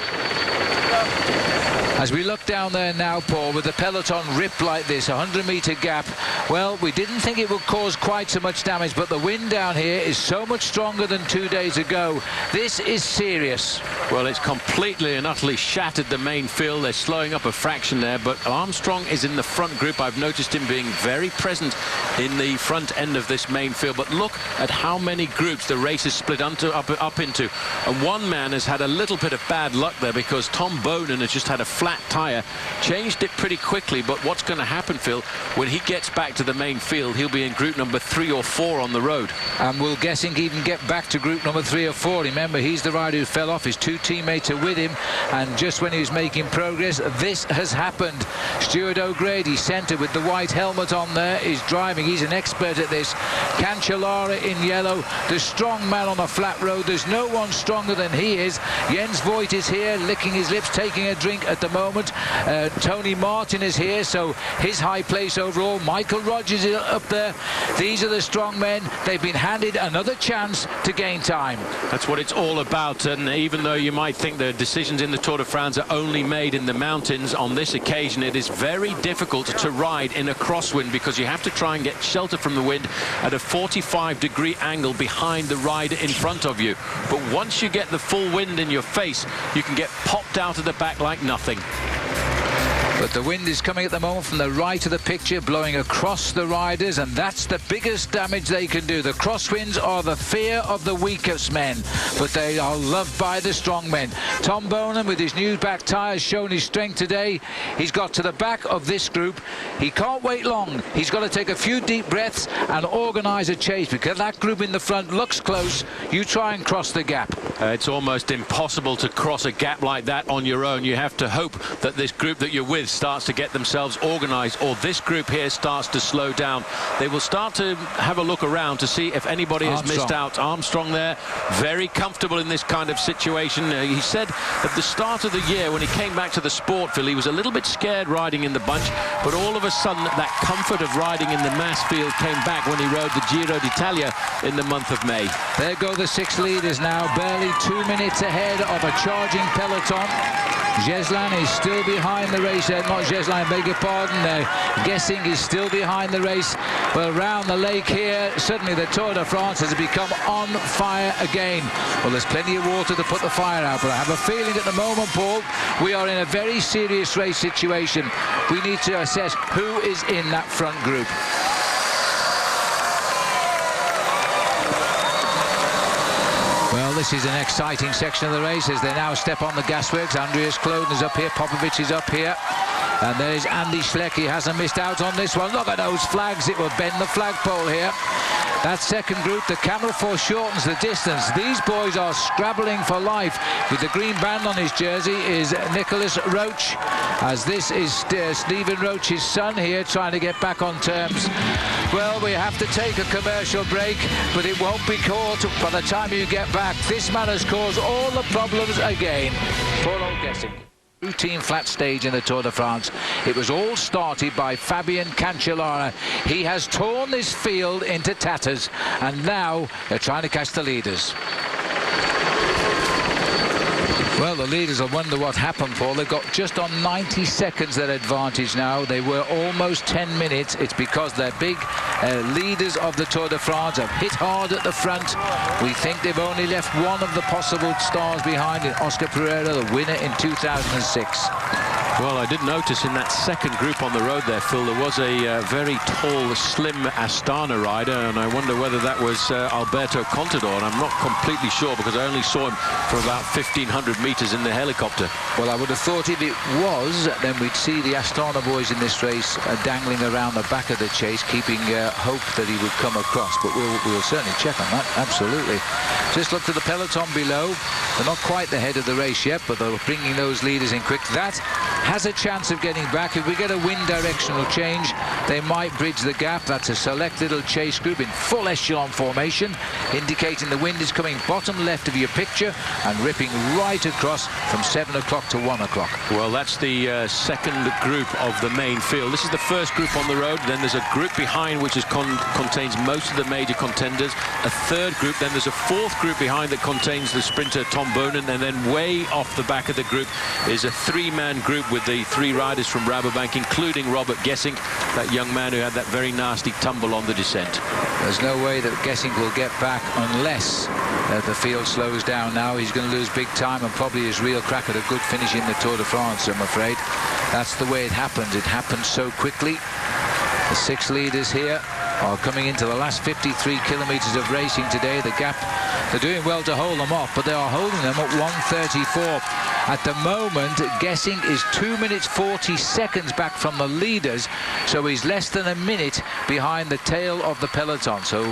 As we look down there now, Paul, with the peloton ripped like this, 100-meter gap, well, we didn't think it would cause quite so much damage, but the wind down here is so much stronger than 2 days ago. This is serious. Well, it's completely and utterly shattered the main field. They're slowing up a fraction there, but Armstrong is in the front group. I've noticed him being very present in the front end of this main field, but look at how many groups the race is split up into. And one man has had a little bit of bad luck there, because Tom Boonen has just had a flat tyre, changed it pretty quickly, but what's going to happen, Phil, when he gets back to the main field, he'll be in group number 3 or 4 on the road. And will Gesink even get back to group number 3 or 4? Remember, he's the rider who fell off. His 2 teammates are with him, and just when he was making progress, this has happened. Stuart O'Grady, centre with the white helmet on there, is driving. He's an expert at this. Cancellara in yellow, the strong man on the flat road. There's no one stronger than he is. Jens Voigt is here, licking his lips, taking a drink at the moment. moment. Tony Martin is here, so his high place overall. Michael Rogers is up there. These are the strong men. They've been handed another chance to gain time. That's what it's all about, and even though you might think the decisions in the Tour de France are only made in the mountains, on this occasion it is very difficult to ride in a crosswind because you have to try and get shelter from the wind at a 45-degree angle behind the rider in front of you. But once you get the full wind in your face, you can get popped out of the back like nothing. But the wind is coming at the moment from the right of the picture, blowing across the riders, and that's the biggest damage they can do. The crosswinds are the fear of the weakest men, but they are loved by the strong men. Tom Boonen, with his new back tyres, shown his strength today. He's got to the back of this group. He can't wait long. He's got to take a few deep breaths and organise a chase, because that group in the front looks close. You try and cross the gap. It's almost impossible to cross a gap like that on your own. You have to hope that this group that you're with starts to get themselves organised, or this group here starts to slow down. They will start to have a look around to see if anybody has missed out. Armstrong there, very comfortable in this kind of situation. He said at the start of the year, when he came back to the Sportville, he was a little bit scared riding in the bunch, but all of a sudden that comfort of riding in the mass field came back when he rode the Giro d'Italia in the month of May. There go the 6 leaders now, barely 2 minutes ahead of a charging peloton. Geslan is still behind the race. Not Geslan, beg your pardon. Gessing is still behind the race. Well, around the lake here, suddenly the Tour de France has become on fire again. Well, there's plenty of water to put the fire out, but I have a feeling at the moment, Paul, we are in a very serious race situation. We need to assess who is in that front group. Well, this is an exciting section of the race as they now step on the gasworks. Andreas Kloden is up here, Popovic is up here, and there's Andy Schleck. He hasn't missed out on this one. Look at those flags, it will bend the flagpole here. That second group, the camera foreshortens the distance. These boys are scrabbling for life. With the green band on his jersey is Nicholas Roach, as this is Stephen Roach's son here, trying to get back on terms. Well, we have to take a commercial break, but it won't be caught by the time you get back. This man has caused all the problems again. Poor old Gessing. Routine flat stage in the Tour de France. It was all started by Fabian Cancellara. He has torn this field into tatters, and now they're trying to catch the leaders. Well, the leaders will wonder what happened, Paul. They've got just on 90 seconds their advantage now. They were almost 10 minutes. It's because they're big leaders of the Tour de France have hit hard at the front. We think they've only left one of the possible stars behind in Oscar Pereira, the winner in 2006. Well, I did notice in that second group on the road there, Phil, there was a very tall, slim Astana rider, and I wonder whether that was Alberto Contador, and I'm not completely sure because I only saw him from about 1,500 meters in the helicopter. Well, I would have thought if it was, then we'd see the Astana boys in this race dangling around the back of the chase, keeping hope that he would come across, but we'll certainly check on that, absolutely. Just look to the peloton below. They're not quite the head of the race yet, but they're bringing those leaders in quick. That has a chance of getting back. If we get a wind directional change, they might bridge the gap. That's a select little chase group in full echelon formation, indicating the wind is coming bottom left of your picture and ripping right across from 7 o'clock to 1 o'clock. Well, that's the second group of the main field. This is the first group on the road. Then there's a group behind which contains most of the major contenders. A third group. Then there's a fourth group behind that contains the sprinter Tom Boonen. And then way off the back of the group is a three-man group with the 3 riders from Rabobank, including Robert Gessing, that young man who had that very nasty tumble on the descent. There's no way that Gessing will get back unless the field slows down now. He's going to lose big time and probably his real crack at a good finish in the Tour de France, I'm afraid. That's the way it happens. It happens so quickly. The 6 leaders here are coming into the last 53 kilometers of racing today. The gap, they're doing well to hold them off, but they are holding them at 1:34. At the moment, Gessing is 2 minutes 40 seconds back from the leaders, so he's less than a minute behind the tail of the peloton, so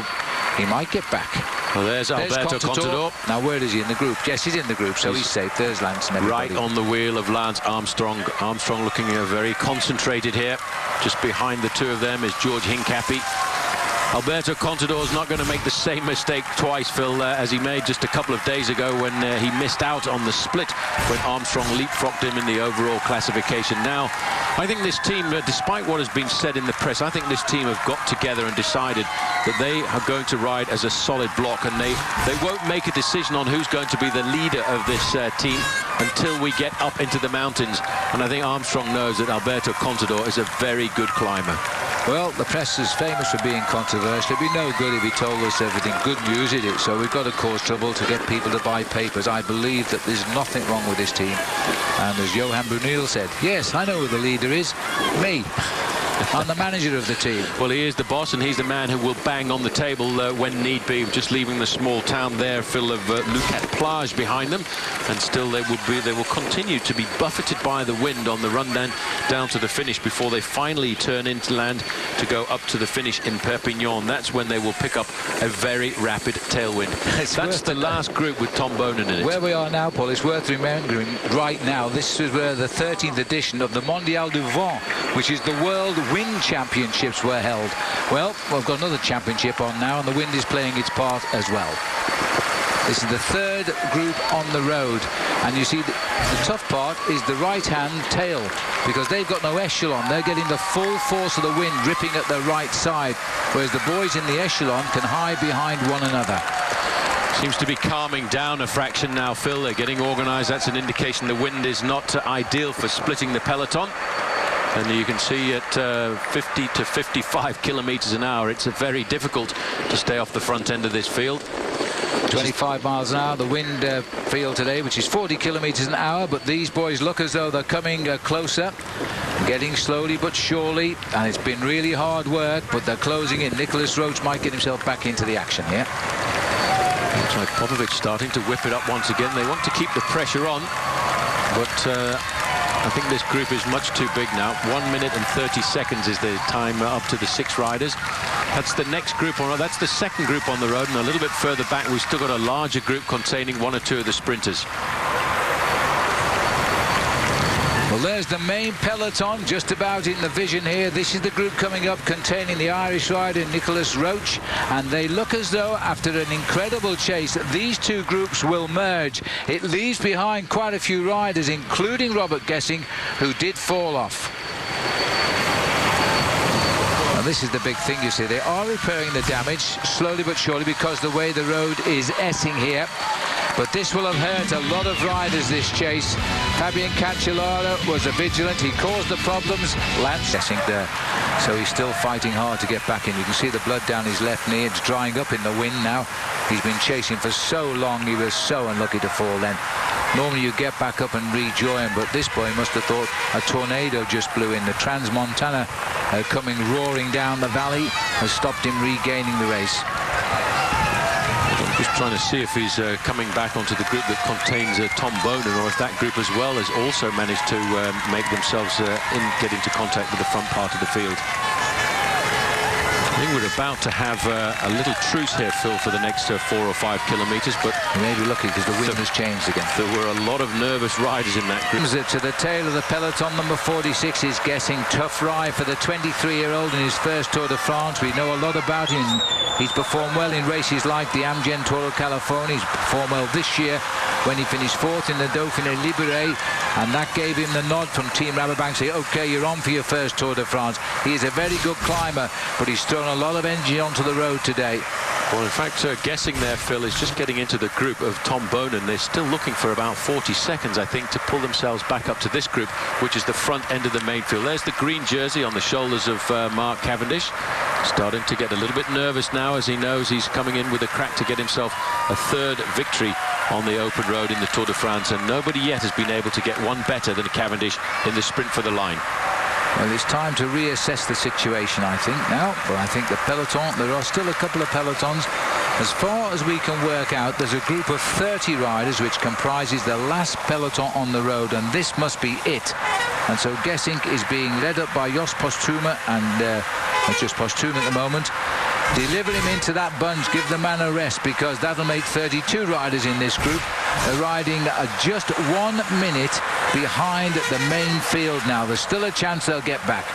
he might get back. Well, there's Alberto Contador. Now, where is he in the group? Yes, he's in the group, so he's safe. There's Lance and everybody. Right on the wheel of Lance Armstrong. Armstrong looking very concentrated here. Just behind the two of them is George Hincapie. Alberto Contador is not going to make the same mistake twice, Phil, as he made just a couple of days ago when he missed out on the split when Armstrong leapfrogged him in the overall classification. Now, I think this team, despite what has been said in the press, I think this team have got together and decided that they are going to ride as a solid block, and they won't make a decision on who's going to be the leader of this team until we get up into the mountains. And I think Armstrong knows that Alberto Contador is a very good climber. Well, the press is famous for being controversial. It'd be no good if he told us everything good news, is it? So we've got to cause trouble to get people to buy papers. I believe that there's nothing wrong with this team. And as Johan Brunel said, yes, I know who the leader is. Me. I'm the manager of the team. Well, he is the boss, and he's the man who will bang on the table when need be. Just leaving the small town there, Phil, of Leucate-Plage behind them, and still they will continue to be buffeted by the wind on the run down to the finish before they finally turn into land to go up to the finish in Perpignan. That's when they will pick up a very rapid tailwind. That's the last group with Tom Boonen in it. Where we are now, Paul, it's worth remembering right now, this is where the 13th edition of the Mondial du Vent, which is the World Wind Championships, were held. Well, we've got another championship on now, and the wind is playing its part as well. This is the third group on the road, and you see the tough part is the right-hand tail, because they've got no echelon. They're getting the full force of the wind ripping at their right side, whereas the boys in the echelon can hide behind one another. Seems to be calming down a fraction now, Phil. They're getting organised. That's an indication the wind is not ideal for splitting the peloton. And you can see at 50 to 55 kilometres an hour, it's very difficult to stay off the front end of this field. 25 miles an hour, the wind field today, which is 40 kilometres an hour, but these boys look as though they're coming closer, getting slowly but surely, and it's been really hard work, but they're closing in. Nicholas Roach might get himself back into the action here. Looks like Popovic starting to whip it up once again. They want to keep the pressure on, but I think this group is much too big now. 1 minute and 30 seconds is the time up to the 6 riders. That's the next group on. That's the second group on the road, and a little bit further back we've still got a larger group containing 1 or 2 of the sprinters. Well, there's the main peloton just about in the vision here. This is the group coming up containing the Irish rider Nicholas Roach, and they look as though after an incredible chase these two groups will merge. It leaves behind quite a few riders, including Robert Gesink, who did fall off. Now, this is the big thing, you see. They are repairing the damage slowly but surely because the way the road is S-ing here. But this will have hurt a lot of riders, this chase. Fabian Cancellara was vigilant. He caused the problems. Lance guessing there. So he's still fighting hard to get back in. You can see the blood down his left knee. It's drying up in the wind now. He's been chasing for so long. He was so unlucky to fall then. Normally you get back up and rejoin, but this boy must have thought a tornado just blew in. The Transmontana coming roaring down the valley has stopped him regaining the race. Just trying to see if he's coming back onto the group that contains Tom Boonen, or if that group as well has also managed to make themselves get into contact with the front part of the field. I think we're about to have a little truce here, Phil, for the next 4 or 5 kilometres, but he may be lucky because the wind has changed again. There were a lot of nervous riders in that group. To the tail of the peloton, number 46 is Gesink. Tough ride for the 23-year-old in his first Tour de France. We know a lot about him. He's performed well in races like the Amgen Tour of California. He's performed well this year when he finished 4th in the Dauphiné Libéré, and that gave him the nod from Team Rabobank, say, OK, you're on for your first Tour de France. He is a very good climber, but he's thrown a lot of energy onto the road today. Well, in fact, guessing there, Phil, is just getting into the group of Tom Boonen. They're still looking for about 40 seconds, I think, to pull themselves back up to this group, which is the front end of the main field. There's the green jersey on the shoulders of Mark Cavendish. Starting to get a little bit nervous now as he knows he's coming in with a crack to get himself a 3rd victory on the open road in the Tour de France, and nobody yet has been able to get one better than Cavendish in the sprint for the line. Well, it's time to reassess the situation, I think, now. But I think the peloton, there are still a couple of pelotons. As far as we can work out, there's a group of 30 riders which comprises the last peloton on the road, and this must be it. And so Gesink is being led up by Jos Postuma, and it's just Postuma at the moment. Deliver him into that bunch, give the man a rest, because that'll make 32 riders in this group. They're riding just 1 minute behind the main field now. There's still a chance they'll get back.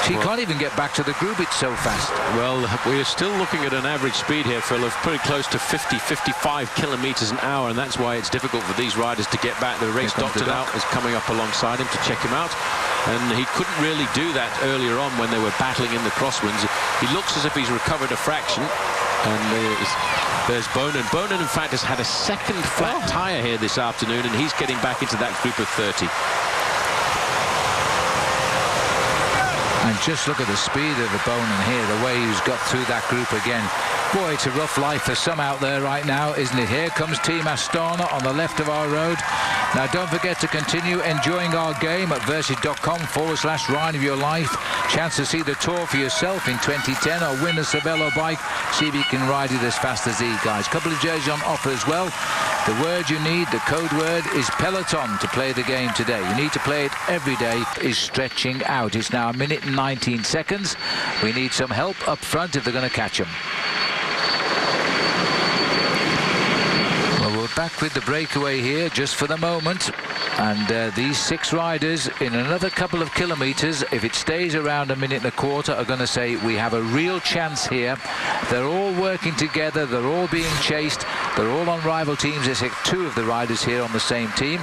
He can't even get back to the group, it's so fast. Well, we're still looking at an average speed here, Phil, of pretty close to 50-55 kilometers an hour, and that's why it's difficult for these riders to get back. The race doctor now is coming up alongside him to check him out, and he couldn't really do that earlier on when they were battling in the crosswinds. He looks as if he's recovered a fraction, and there's Boonen. Boonen, in fact, has had a second flat tyre here this afternoon, and he's getting back into that group of 30. And just look at the speed of the Boonen here, the way he's got through that group again. Boy, it's a rough life for some out there right now, isn't it? Here comes Team Astana on the left of our road. Now, don't forget to continue enjoying our game at Versit.com/Ride of Your Life. Chance to see the Tour for yourself in 2010 or win a Cervelo bike. See if you can ride it as fast as these guys. Couple of jerseys on offer as well. The word you need, the code word, is Peloton to play the game today. You need to play it every day, is stretching out. It's now 1 minute and 19 seconds. We need some help up front if they're going to catch them. Well, we're back with the breakaway here just for the moment. And these 6 riders in another couple of kilometers, if it stays around 1 minute and a quarter, are going to say we have a real chance here. They're all working together. They're all being chased. They're all on rival teams. There's 2 of the riders here on the same team.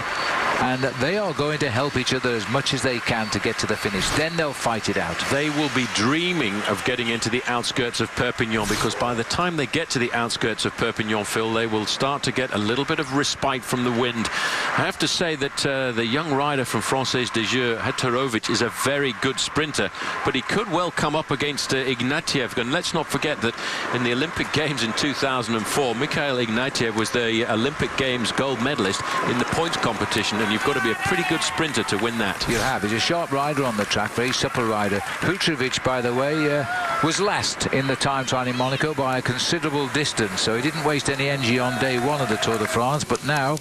And they are going to help each other as much as they can to get to the finish. Then they'll fight it out. They will be dreaming of getting into the outskirts of Perpignan, because by the time they get to the outskirts of Perpignan, Phil, they will start to get a little bit of respite from the wind. I have to say that the young rider from Française des Jeux, Hatorovic, is a very good sprinter, but he could well come up against Ignatiev. And let's not forget that in the Olympic Games in 2004, Mikhail Ignatiev was the Olympic Games gold medalist in the points competition, and you've got to be a pretty good sprinter to win that. You have. He's a sharp rider on the track, very supple rider. Hutrovic, by the way, was last in the time trial in Monaco by a considerable distance, so he didn't waste any energy on day 1 of the Tour de France, but now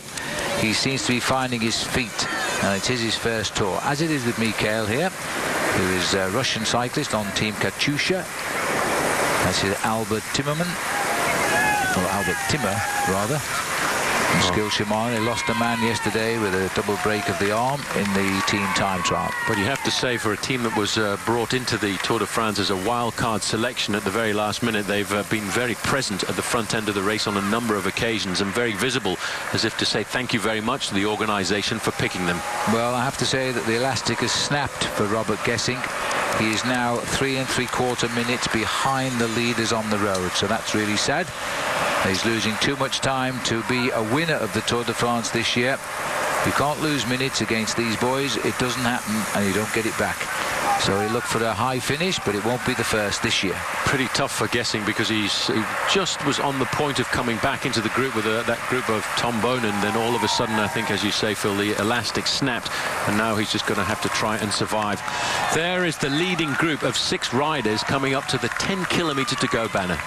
he seems to be finding his feet, and it is his first Tour, as it is with Mikhail here, who is a Russian cyclist on Team Katusha. That's Albert Timmerman, or Albert Timmer, rather. Skill Shimano. They lost a man yesterday with a double break of the arm in the team time trial. But you have to say, for a team that was brought into the Tour de France as a wild card selection at the very last minute, they've been very present at the front end of the race on a number of occasions, and very visible, as if to say thank you very much to the organisation for picking them. Well, I have to say that the elastic has snapped for Robert Gesink. He is now 3 3/4 minutes behind the leaders on the road, so that's really sad. He's losing too much time to be a winner of the Tour de France this year. You can't lose minutes against these boys. It doesn't happen, and you don't get it back. So he looked for a high finish, but it won't be the first this year. Pretty tough for Gesink, because he just was on the point of coming back into the group with that group of Tom Boonen. Then all of a sudden, I think, as you say, Phil, the elastic snapped, and now he's just going to have to try and survive. There is the leading group of 6 riders coming up to the 10 kilometre to go banner.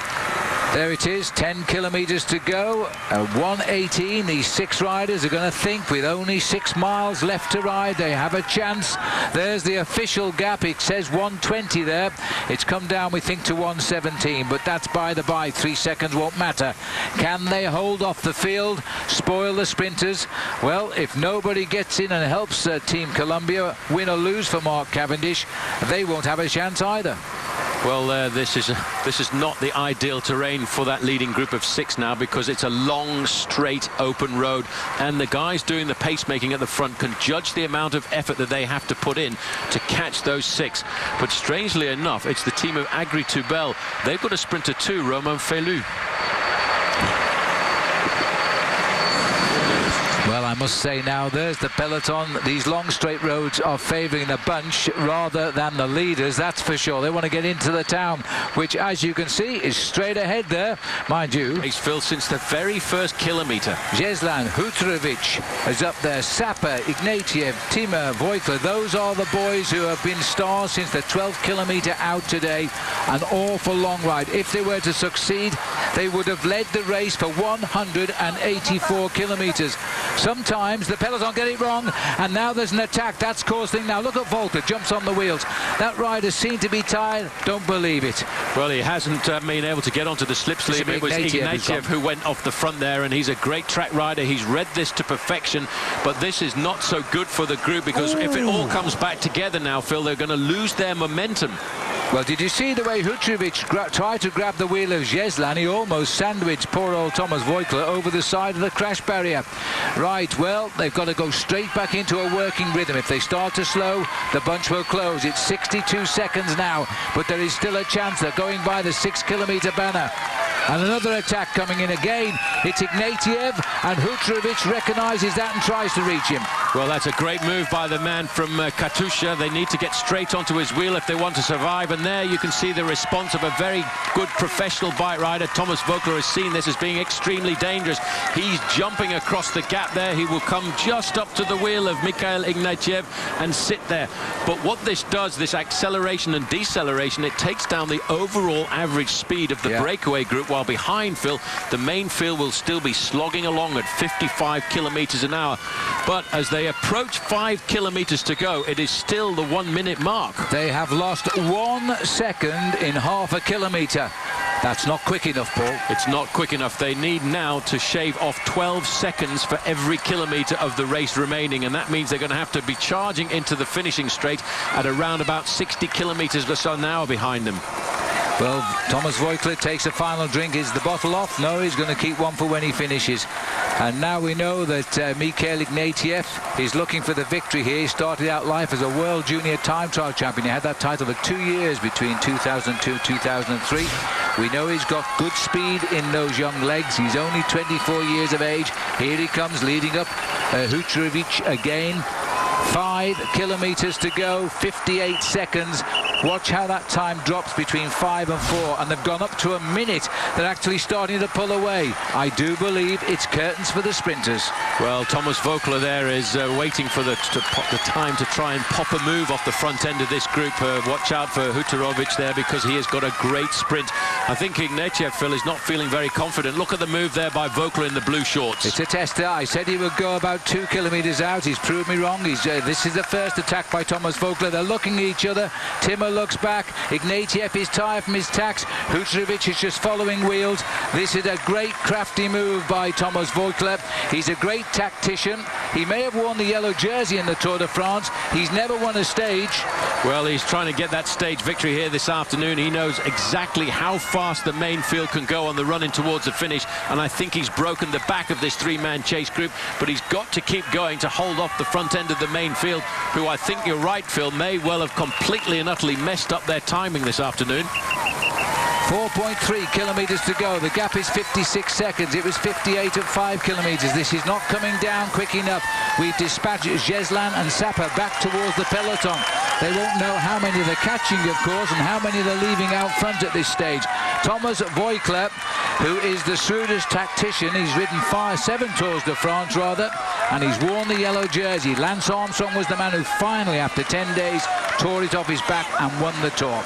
There it is, 10 kilometres to go. 1:18. These 6 riders are going to think, with only 6 miles left to ride, they have a chance. There's the official gap. It says 1:20 there. It's come down, we think, to 1:17, but that's by the by. 3 seconds won't matter. Can they hold off the field, spoil the sprinters? Well, if nobody gets in and helps Team Columbia win or lose for Mark Cavendish, they won't have a chance either. Well, this is not the ideal terrain for that leading group of 6 now, because it's a long, straight, open road, and the guys doing the pacemaking at the front can judge the amount of effort that they have to put in to catch those 6. But strangely enough, it's the team of Agri-Toubel. They've got a sprinter too, Romain Felu. Well, I must say now, there's the peloton. These long straight roads are favouring the bunch rather than the leaders, that's for sure. They want to get into the town, which, as you can see, is straight ahead there. Mind you, He's Phil since the very first kilometre. Jeslan, Hutrovic is up there, Sapa, Ignatiev, Timur, Voigtler. Those are the boys who have been stars since the 12th kilometre out today. An awful long ride. If they were to succeed, they would have led the race for 184 kilometres. Sometimes the peloton get it wrong, and now there's an attack. That's caused thing. Now look at Volta, jumps on the wheels. That rider seemed to be tired. Don't believe it. Well, he hasn't been able to get onto the slipstream. It was Ignatiev who went off the front there, and he's a great track rider. He's read this to perfection, but this is not so good for the group, because if it all comes back together now, Phil, they're going to lose their momentum. Well, did you see the way Hutrovic tried to grab the wheel of Jeslan? He almost sandwiched poor old Thomas Voigtler over the side of the crash barrier. Right, well, they've got to go straight back into a working rhythm. If they start to slow, the bunch will close. It's 62 seconds now, but there is still a chance. They're going by the 6 kilometre banner. And another attack coming in again. It's Ignatiev, and Hutrovic recognises that and tries to reach him. Well, that's a great move by the man from Katusha. They need to get straight onto his wheel if they want to survive. And there you can see the response of a very good professional bike rider. Thomas Voigtler has seen this as being extremely dangerous. He's jumping across the gap there. He will come just up to the wheel of Mikhail Ignatiev and sit there. But what this does, this acceleration and deceleration, it takes down the overall average speed of the breakaway group, while behind, Phil, the main field will still be slogging along at 55 kilometres an hour. But as they approach 5 kilometres to go, it is still the 1 minute mark. They have lost 1 second in half a kilometre. That's not quick enough, Paul. It's not quick enough. They need now to shave off 12 seconds for every kilometre of the race remaining, and that means they're going to have to be charging into the finishing straight at around about 60 kilometres or so an hour behind them. Well, Thomas Voigtler takes a final drink. Is the bottle off? No, he's going to keep one for when he finishes. And now we know that Mikhail Ignatiev is looking for the victory here. He started out life as a World Junior Time Trial Champion. He had that title for 2 years between 2002 and 2003. We know he's got good speed in those young legs. He's only 24 years of age. Here he comes leading up Hutrovic again. 5 kilometres to go, 58 seconds. Watch how that time drops between 5 and 4, and they've gone up to a minute. They're actually starting to pull away. I do believe it's curtains for the sprinters. Well, Thomas Voigtler there is waiting for the time to try and pop a move off the front end of this group. Watch out for Hutrovic there, because he has got a great sprint. I think Ignatiev, Phil, is not feeling very confident. Look at the move there by Voigtler in the blue shorts. It's a tester. I said he would go about 2 kilometres out. He's proved me wrong. This is the first attack by Thomas Voigtler. They're looking at each other. Timmer looks back. Ignatiev is tired from his tacks. Hutrovic is just following wheels. This is a great crafty move by Thomas Voigtler. He's a great tactician. He may have worn the yellow jersey in the Tour de France. He's never won a stage. Well, he's trying to get that stage victory here this afternoon. He knows exactly how fast the main field can go on the run in towards the finish, and I think he's broken the back of this 3-man chase group, but he's got to keep going to hold off the front end of the main field, who I think you're right, Phil, may well have completely and utterly messed up their timing this afternoon. 4.3 kilometres to go. The gap is 56 seconds. It was 58 at 5 kilometres. This is not coming down quick enough. We've dispatched Jeslan and Sapa back towards the peloton. They won't know how many they're catching, of course, and how many they're leaving out front at this stage. Thomas Voigtler, who is the shrewdest tactician, he's ridden 7 Tours de France, rather, and he's worn the yellow jersey. Lance Armstrong was the man who finally, after 10 days, tore it off his back and won the Tour.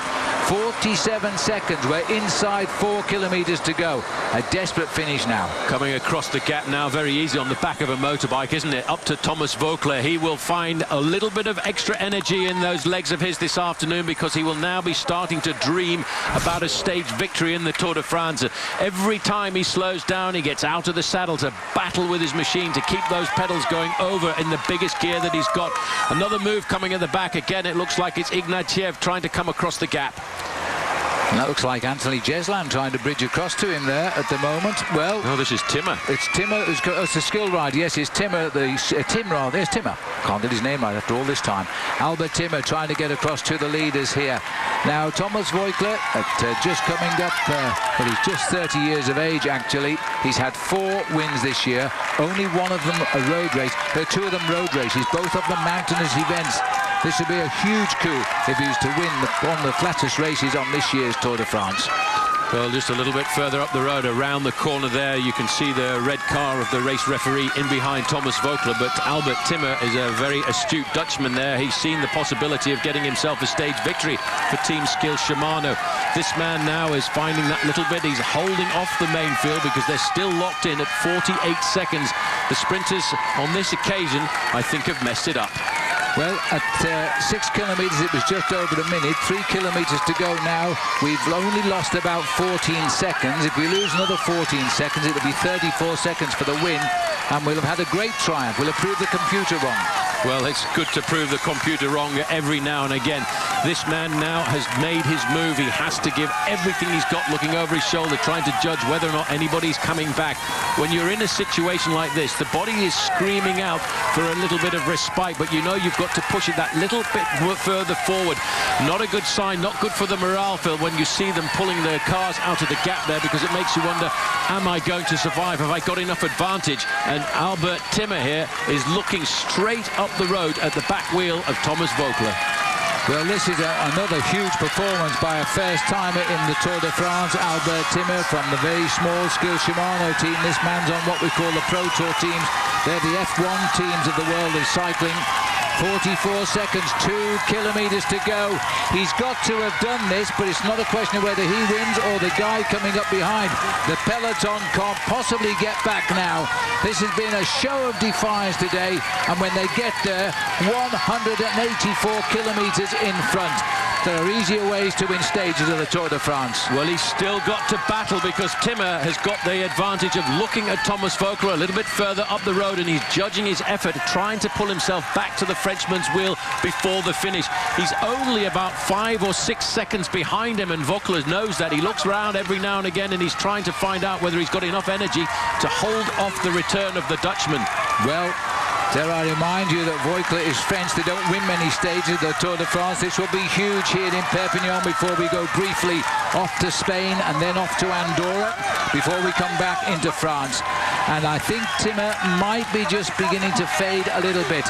47 seconds. We're inside 4 kilometres to go. A desperate finish now. Coming across the gap now, very easy on the back of a motorbike, isn't it? Up to Thomas Voigtler. He will find a little bit of extra energy in those legs of his this afternoon, because he will now be starting to dream about a stage victory in the Tour de France. Every time he slows down, he gets out of the saddle to battle with his machine to keep those pedals going over in the biggest gear that he's got. Another move coming at the back. Again, it looks like it's Ignatiev trying to come across the gap. And that looks like Anthony Jeslan trying to bridge across to him there at the moment. Well, no, this is Timmer. It's Timmer. It's a skill rider. Yes, it's Timmer. Tim rather. There's Timmer. Can't get his name right after all this time. Albert Timmer trying to get across to the leaders here. Now Thomas Voigtler just coming up. But he's just 30 years of age. Actually, he's had 4 wins this year. Only one of them a road race. 2 of them road races. Both of them mountainous events. This would be a huge coup if he was to win one of the flattest races on this year's Tour de France. Well, just a little bit further up the road, around the corner there, you can see the red car of the race referee in behind Thomas Voigtler. But Albert Timmer is a very astute Dutchman there. He's seen the possibility of getting himself a stage victory for Team Skill Shimano. This man now is finding that little bit. He's holding off the main field because they're still locked in at 48 seconds. The sprinters on this occasion, I think, have messed it up. Well, at 6 kilometres, it was just over a minute. 3 kilometres to go now. We've only lost about 14 seconds. If we lose another 14 seconds, it'll be 34 seconds for the win. And we'll have had a great triumph. We'll have proved the computer wrong. Well, it's good to prove the computer wrong every now and again. This man now has made his move. He has to give everything he's got, looking over his shoulder, trying to judge whether or not anybody's coming back. When you're in a situation like this, the body is screaming out for a little bit of respite, but you know you've got to push it that little bit further forward. Not a good sign, not good for the morale, Phil, when you see them pulling their cars out of the gap there, because it makes you wonder, am I going to survive? Have I got enough advantage? And Albert Timmer here is looking straight up the road at the back wheel of Thomas Voeckler. Well, this is another huge performance by a first-timer in the Tour de France, Albert Timmer, from the very small-scale Shimano team. This man's on what we call the Pro Tour teams. They're the F1 teams of the world of cycling. 44 seconds, 2 kilometres to go. He's got to have done this, but it's not a question of whether he wins or the guy coming up behind. The peloton can't possibly get back now. This has been a show of defiance today, and when they get there, 184 kilometres in front. There are easier ways to win stages of the Tour de France. Well, he's still got to battle because Timmer has got the advantage of looking at Thomas Voeckler a little bit further up the road, and he's judging his effort, trying to pull himself back to the Frenchman's wheel before the finish. He's only about 5 or 6 seconds behind him, and Voeckler knows that. He looks around every now and again, and he's trying to find out whether he's got enough energy to hold off the return of the Dutchman. Well, dare I remind you that Voeckler is French. They don't win many stages of the Tour de France. This will be huge here in Perpignan before we go briefly off to Spain and then off to Andorra before we come back into France. And I think Timmer might be just beginning to fade a little bit.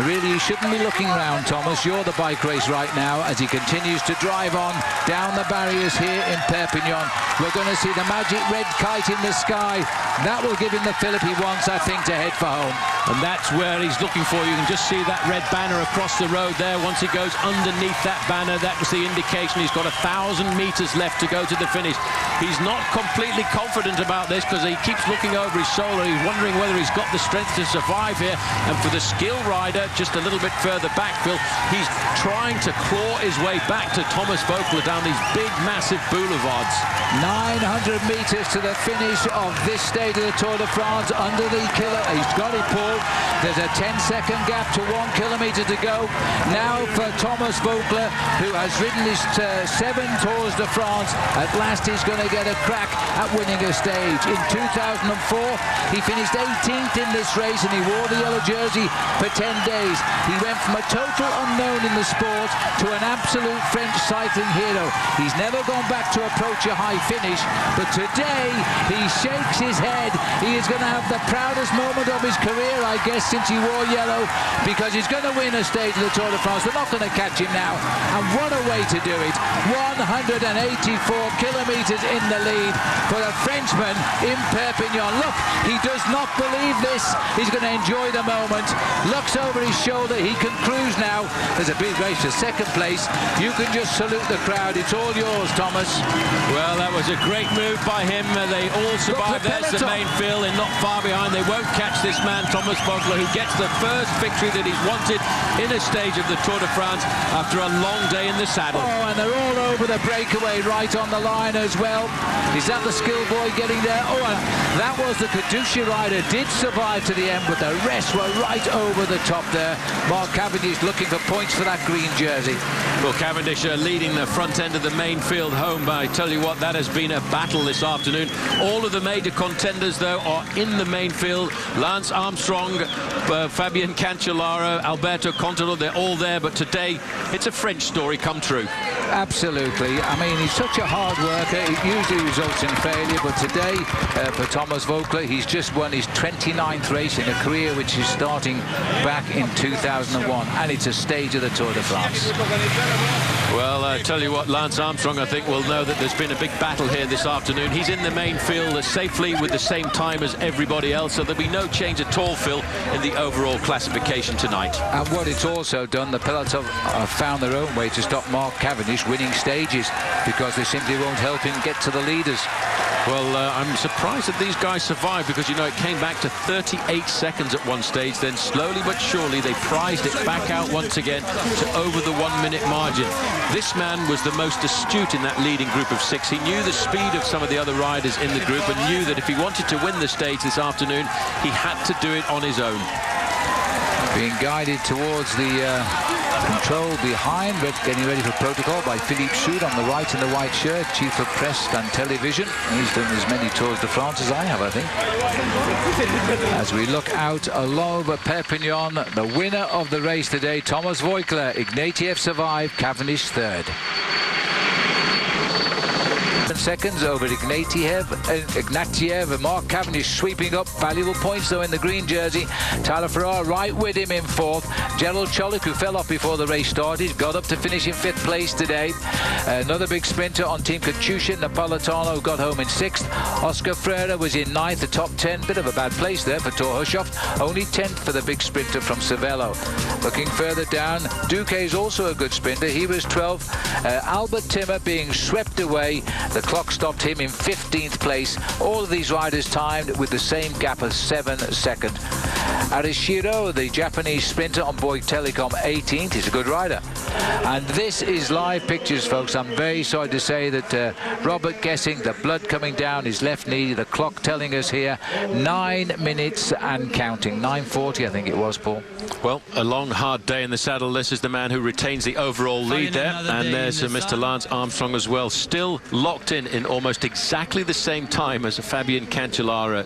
Really, you shouldn't be looking round, Thomas. You're the bike race right now as he continues to drive on down the barriers here in Perpignan. We're going to see the magic red kite in the sky. That will give him the fillip he wants, I think, to head for home. And that's where he's looking for. You can just see that red banner across the road there. Once he goes underneath that banner, that was the indication he's got 1,000 meters left to go to the finish. He's not completely confident about this because he keeps looking over his shoulder. He's wondering whether he's got the strength to survive here. And for the skill rider, just a little bit further back, Phil, he's trying to claw his way back to Thomas Voeckler down these big, massive boulevards. 900 meters to the finish of this stage of the Tour de France under the killer. He's got it, Paul. There's a 10-second gap to 1 kilometre to go. Now for Thomas Voeckler, who has ridden his 7 Tours de France. At last he's going to get a crack at winning a stage. In 2004, he finished 18th in this race and he wore the yellow jersey for 10 days. He went from a total unknown in the sport to an absolute French cycling hero. He's never gone back to approach a high finish, but today he shakes his head. He is going to have the proudest moment of his career, I guess, since he wore yellow, because he's going to win a stage of the Tour de France. They're not going to catch him now, and what a way to do it. 184 kilometres in the lead for a Frenchman in Perpignan. Look, he does not believe this. He's going to enjoy the moment. Looks over his shoulder. He can cruise now. There's a big race for second place. You can just salute the crowd. It's all yours, Thomas. Well, that was a great move by him. They all survived. There's the main field, and not far behind. They won't catch this man, Thomas Voeckler, who gets the first victory that he's wanted in a stage of the Tour de France after a long day in the saddle. Oh, and they're all over the breakaway right on the line as well. Is that the skill boy getting there? Oh, and that was the Katusha rider. Did survive to the end, but the rest were right over the top there. Mark Cavendish looking for points for that green jersey. Well, Cavendish leading the front end of the main field home, but I tell you what, that has been a battle this afternoon. All of the major contenders, though, are in the main field. Lance Armstrong, Fabian Cancellara, Alberto Contador, they're all there, but today it's a French story come true. Absolutely. I mean, he's such a hard worker. It usually results in failure, but today, for Thomas Voeckler, he's just won his 29th race in a career which is starting back in 2001, and it's a stage of the Tour de France. Well, I tell you what, Lance Armstrong, I think, will know that there's been a big battle here this afternoon. He's in the main field safely with the same time as everybody else, so there'll be no change at all, Phil, in the overall classification tonight. And what it's also done, the peloton have found their own way to stop Mark Cavendish winning stages, because they simply won't help him get to the leaders. Well, I'm surprised that these guys survived, because, you know, it came back to 38 seconds at one stage. Then slowly but surely they prized it back out once again to over the 1 minute margin. This man was the most astute in that leading group of 6. He knew the speed of some of the other riders in the group and knew that if he wanted to win the stage this afternoon, he had to do it on his own. Being guided towards the control behind, getting ready for protocol by Philippe Soud on the right in the white shirt, chief of press and television. He's done as many Tours de France as I have, I think. As we look out along Perpignan, the winner of the race today, Thomas Voigtler. Ignatiev survived, Cavendish third. Seconds over Ignatiev, and Mark Cavendish sweeping up. Valuable points though in the green jersey. Tyler Farrar right with him in fourth. Gerald Cholik, who fell off before the race started, got up to finish in fifth place today. Another big sprinter on Team Katusha, Napolitano, got home in sixth. Oscar Freire was in ninth, the top 10. Bit of a bad place there for Thor Hushovd. Only 10th for the big sprinter from Cervelo. Looking further down, Duque is also a good sprinter. He was 12th. Albert Timmer being swept away. The clock stopped him in 15th place. All of these riders timed with the same gap of 7 seconds. Arishiro, the Japanese sprinter on Bouygues Telecom, 18th. He's a good rider. And this is live pictures, folks. I'm very sorry to say that Robert Gessing, the blood coming down his left knee, the clock telling us here 9 minutes and counting. 9:40, I think it was, Paul. Well, a long, hard day in the saddle. This is the man who retains the overall lead there. And there's Mr. Lance Armstrong as well, still locked in almost exactly the same time as Fabian Cancellara,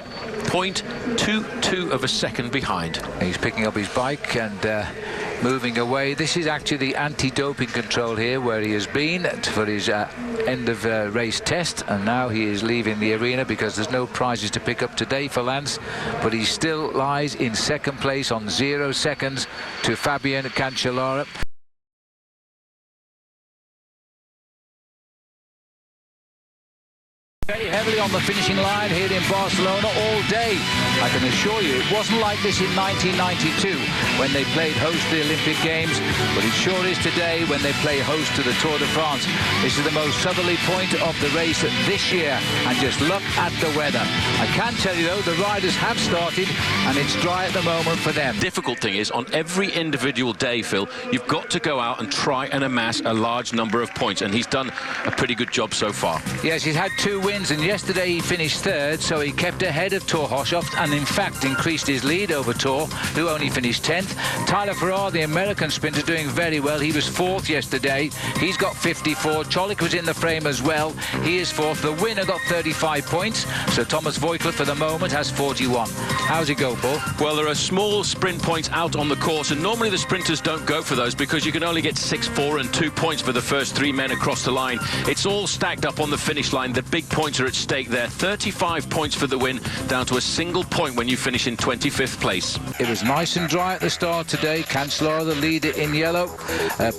0.22 of a second behind. He's picking up his bike and moving away. This is actually the anti-doping control here, where he has been for his end of race test, and now he is leaving the arena because there's no prizes to pick up today for Lance, but he still lies in second place on 0 seconds to Fabian Cancellara. Very heavily on the finishing line here in Barcelona all day. I can assure you it wasn't like this in 1992 when they played host to the Olympic Games, but it sure is today when they play host to the Tour de France. This is the most southerly point of the race this year, and just look at the weather. I can tell you though, the riders have started and it's dry at the moment for them. Difficult thing is, on every individual day, Phil, you've got to go out and try and amass a large number of points, and he's done a pretty good job so far. Yes, he's had 2 wins, and yesterday he finished third, so he kept ahead of Thor Hushovd and in fact increased his lead over Thor, who only finished 10th. Tyler Farrar, the American sprinter, doing very well. He was 4th yesterday. He's got 54. Cholik was in the frame as well. He is 4th. The winner got 35 points, so Thomas Voigtler for the moment has 41. How's it go, Paul? Well, there are small sprint points out on the course, and normally the sprinters don't go for those because you can only get 6, 4 and 2 points for the first 3 men across the line. It's all stacked up on the finish line. The big points are at stake there. 35 points for the win, down to a single point when you finish in 25th place. It was nice and dry at the start today. Cancellara, the leader in yellow,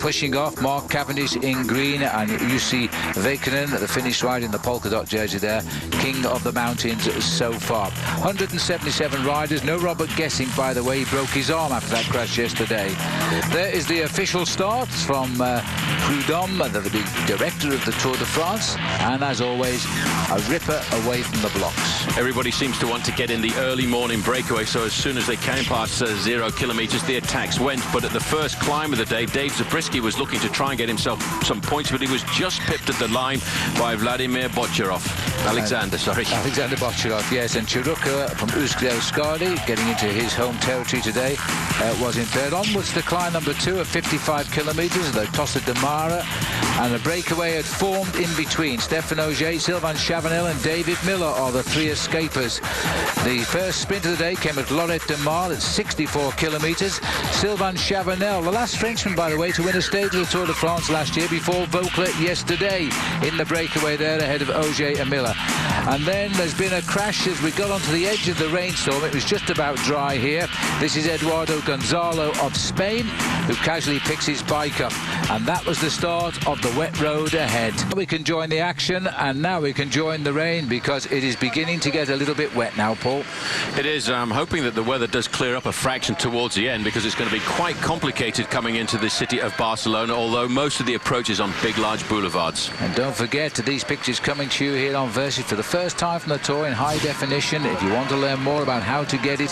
pushing off Mark Cavendish in green, and you see Väikkönen, the Finnish rider in the polka dot jersey there, king of the mountains so far. 177 riders. No Robert Gessing, by the way. He broke his arm after that crash yesterday. There is the official start from Prudhomme, the director of the Tour de France, and as always, a ripper away from the blocks. Everybody seems to want to get in the early morning breakaway, so as soon as they came past 0 kilometers, the attacks went. But at the first climb of the day, Dave Zabriskie was looking to try and get himself some points, but he was just pipped at the line by Vladimir Bocharov. Alexander Bocharov, yes, and Chiruka from Uzhkudel-Skadi, getting into his home territory today, was in third. Onwards to climb number 2 at 55 kilometers, the Tossa de Mara, and a breakaway had formed in between. Stefan Ogier, Sylvain Chavanel and David Miller are the 3 escapers. The first sprint of the day came at Lorette de Mar at 64 kilometers. Sylvain Chavanel, the last Frenchman, by the way, to win a stage of the Tour de France last year, before Voigtler yesterday in the breakaway there ahead of Ogier and Miller. And then there's been a crash as we got onto the edge of the rainstorm. It was just about dry here. This is Eduardo Gonzalo of Spain, who casually picks his bike up. And that was the start of the wet road ahead. We can join the action, and now we can join the rain, because it is beginning to get a little bit wet now, Paul. It is. I'm hoping that the weather does clear up a fraction towards the end, because it's going to be quite complicated coming into the city of Barcelona, although most of the approach is on big, large boulevards. And don't forget, these pictures coming to you here on Versus for the first time from the Tour in high definition. If you want to learn more about how to get it,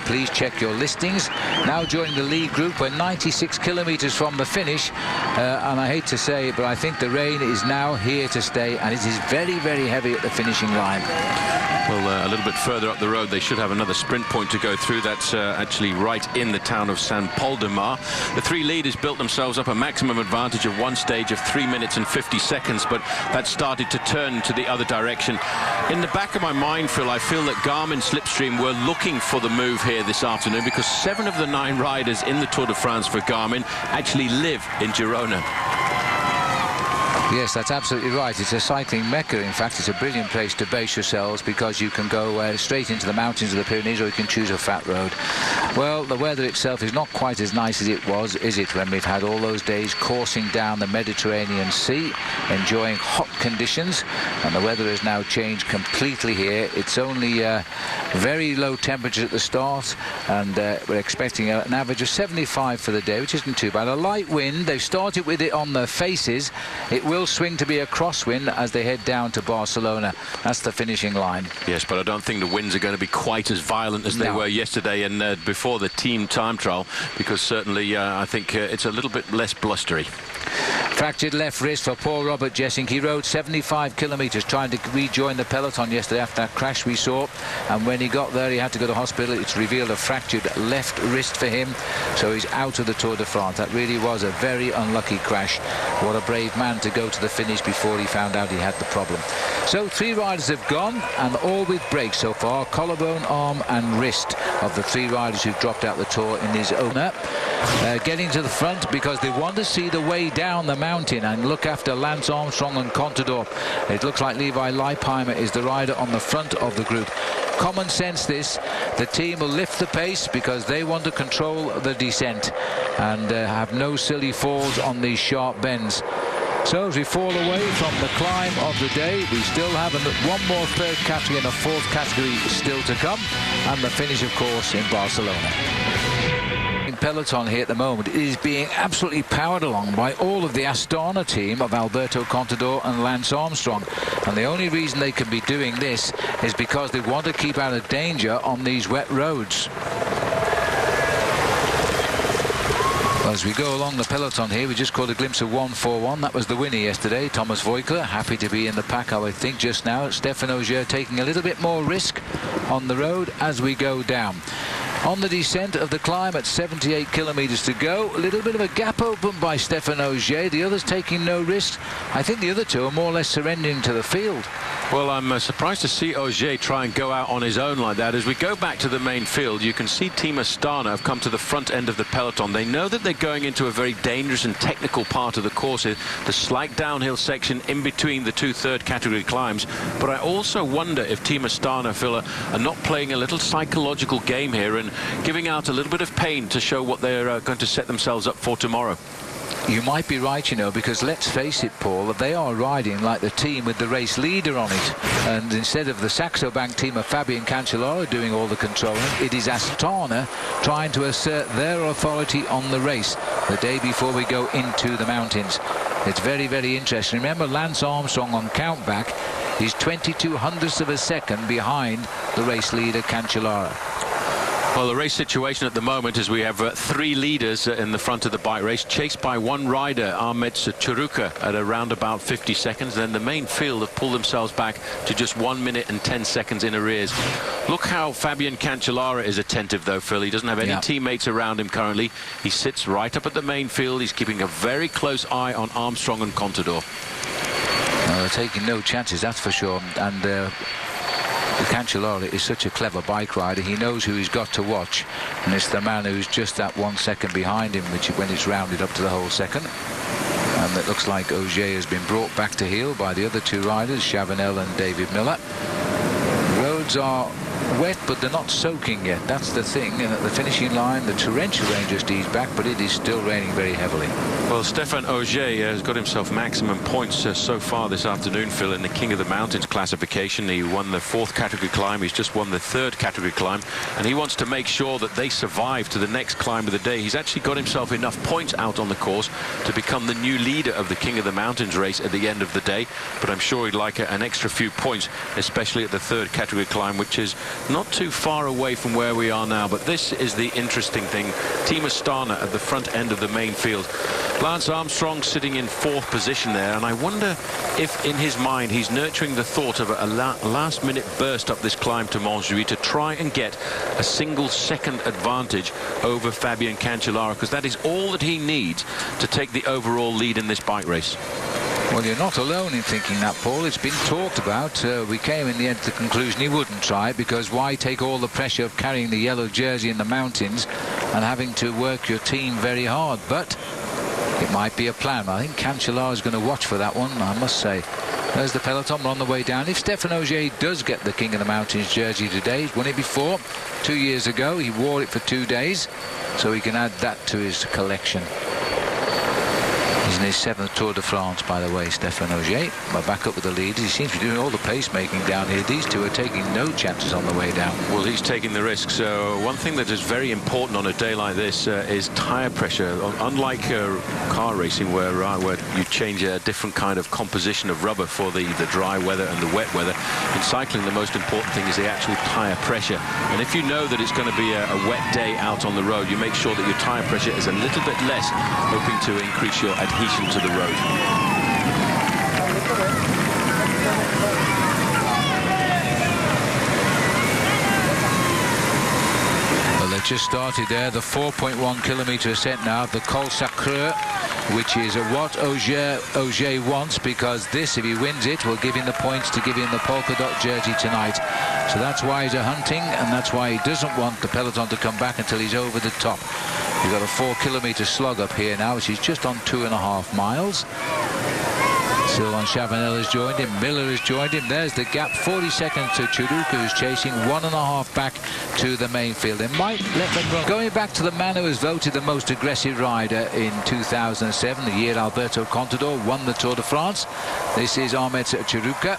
please check your listings. Now joining the lead group, we're 96 kilometres from the finish, and I hate to say it, but I think the rain is now here to stay, and it is very, very heavy at the finishing line. Well, a little bit further up the road, they should have another sprint point to go through. That's actually right in the town of San Pol de Mar. The three leaders built themselves up a maximum advantage of one stage of 3 minutes and 50 seconds, but that started to turn to the other direction. In the back of my mind, Phil, I feel that Garmin Slipstream were looking for the move here this afternoon, because 7 of the 9 riders in the Tour de France for Garmin actually live in Girona. Yes, that's absolutely right. It's a cycling mecca. In fact, it's a brilliant place to base yourselves, because you can go straight into the mountains of the Pyrenees, or you can choose a fat road. Well, the weather itself is not quite as nice as it was, is it, when we've had all those days coursing down the Mediterranean Sea, enjoying hot conditions, and the weather has now changed completely here. It's only very low temperatures at the start, and we're expecting an average of 75 for the day, which isn't too bad. A light wind. They've started with it on the faces. It will swing to be a crosswind as they head down to Barcelona. That's the finishing line. Yes, but I don't think the winds are going to be quite as violent as they were yesterday and before the team time trial, because certainly I think it's a little bit less blustery. Fractured left wrist for poor Robert Jessink. He rode 75 kilometres trying to rejoin the peloton yesterday after that crash we saw, and when he got there he had to go to hospital. It's revealed a fractured left wrist for him, so he's out of the Tour de France. That really was a very unlucky crash. What a brave man to go to the finish before he found out he had the problem. So 3 riders have gone, and all with breaks so far: collarbone, arm and wrist of the 3 riders who've dropped out the Tour in his owner. Getting to the front because they want to see the way down the mountain and look after Lance Armstrong and Contador. It looks like Levi Leipheimer is the rider on the front of the group. Common sense this, the team will lift the pace because they want to control the descent and have no silly falls on these sharp bends. So as we fall away from the climb of the day, we still have one more third category and a fourth category still to come, and the finish, of course, in Barcelona. Peloton here at the moment is being absolutely powered along by all of the Astana team of Alberto Contador and Lance Armstrong, and the only reason they can be doing this is because they want to keep out of danger on these wet roads. As we go along the peloton here, we just caught a glimpse of 141. That was the winner yesterday, Thomas Voigtler, happy to be in the pack, I would think, just now. Stefan Ogier taking a little bit more risk on the road as we go down. On the descent of the climb at 78 kilometres to go, a little bit of a gap open by Stefan Ogier. The others taking no risks. I think the other two are more or less surrendering to the field. Well, I'm surprised to see Ogier try and go out on his own like that. As we go back to the main field, you can see Team Astana have come to the front end of the peloton. They know that they're going into a very dangerous and technical part of the course, the slight downhill section in between the 2 third category climbs. But I also wonder if Team Astana, Phil, are not playing a little psychological game here and giving out a little bit of pain to show what they're going to set themselves up for tomorrow. You might be right, you know, because let's face it, Paul, they are riding like the team with the race leader on it. And instead of the Saxo Bank team of Fabian Cancellara doing all the controlling, it is Astana trying to assert their authority on the race the day before we go into the mountains. It's very, very interesting. Remember, Lance Armstrong on countback is 22 hundredths of a second behind the race leader Cancellara. Well, the race situation at the moment is we have 3 leaders in the front of the bike race, chased by 1 rider, Ahmet Churuka, at around about 50 seconds. Then the main field have pulled themselves back to just 1 minute and 10 seconds in arrears. Look how Fabian Cancellara is attentive, though, Phil. He doesn't have any teammates around him currently. He sits right up at the main field. He's keeping a very close eye on Armstrong and Contador. They're taking no chances, that's for sure. And Cancellara is such a clever bike rider. He knows who he's got to watch, and it's the man who's just that 1 second behind him, which when it's rounded up to the whole second. And it looks like Ogier has been brought back to heel by the other 2 riders, Chavanel and David Miller. Roads are wet, but they're not soaking yet. That's the thing. And at the finishing line, the torrential rain just eased back, but it is still raining very heavily. Well, Stéphane Ogier has got himself maximum points so far this afternoon, Phil, in the King of the Mountains classification. He won the 4th category climb. He's just won the 3rd category climb, and he wants to make sure that they survive to the next climb of the day. He's actually got himself enough points out on the course to become the new leader of the King of the Mountains race at the end of the day, but I'm sure he'd like an extra few points, especially at the 3rd category climb, which is not too far away from where we are now. But this is the interesting thing. Team Astana at the front end of the main field. Lance Armstrong sitting in 4th position there, and I wonder if in his mind he's nurturing the thought of a last-minute burst up this climb to Montjuïc to try and get a single-second advantage over Fabien Cancellara, because that is all that he needs to take the overall lead in this bike race. Well, you're not alone in thinking that, Paul. It's been talked about. We came in the end to the conclusion he wouldn't try, because why take all the pressure of carrying the yellow jersey in the mountains and having to work your team very hard? But it might be a plan. I think Cancellara is going to watch for that one, I must say. There's the peloton on the way down. If Stéphane Ogier does get the King of the Mountains jersey today, he's won it before. 2 years ago, he wore it for 2 days, so he can add that to his collection. He's in his 7th Tour de France, by the way, Stéphane Ogier. But back up with the leaders. He seems to be doing all the pacemaking down here. These two are taking no chances on the way down. Well, he's taking the risk. So one thing that is very important on a day like this is tyre pressure. Unlike car racing, where you change a different kind of composition of rubber for the dry weather and the wet weather, in cycling the most important thing is the actual tyre pressure. And if you know that it's going to be a wet day out on the road, you make sure that your tyre pressure is a little bit less, hoping to increase your adhesion to the road. Well, they've just started there, the 4.1 kilometre ascent now of the Col Sacreux, which is what Ogier wants, because this, if he wins it, will give him the points to give him the polka dot jersey tonight. So that's why he's hunting, and that's why he doesn't want the peloton to come back until he's over the top. We've got a 4 kilometre slog up here now, which is just on 2.5 miles. Sylvain Chavanel has joined him. Miller has joined him. There's the gap, 40 seconds to Chiruka, who's chasing 1.5 back to the main field. They might let them run. Going back to the man who was voted the most aggressive rider in 2007, the year Alberto Contador won the Tour de France. This is Ahmet Chiruka,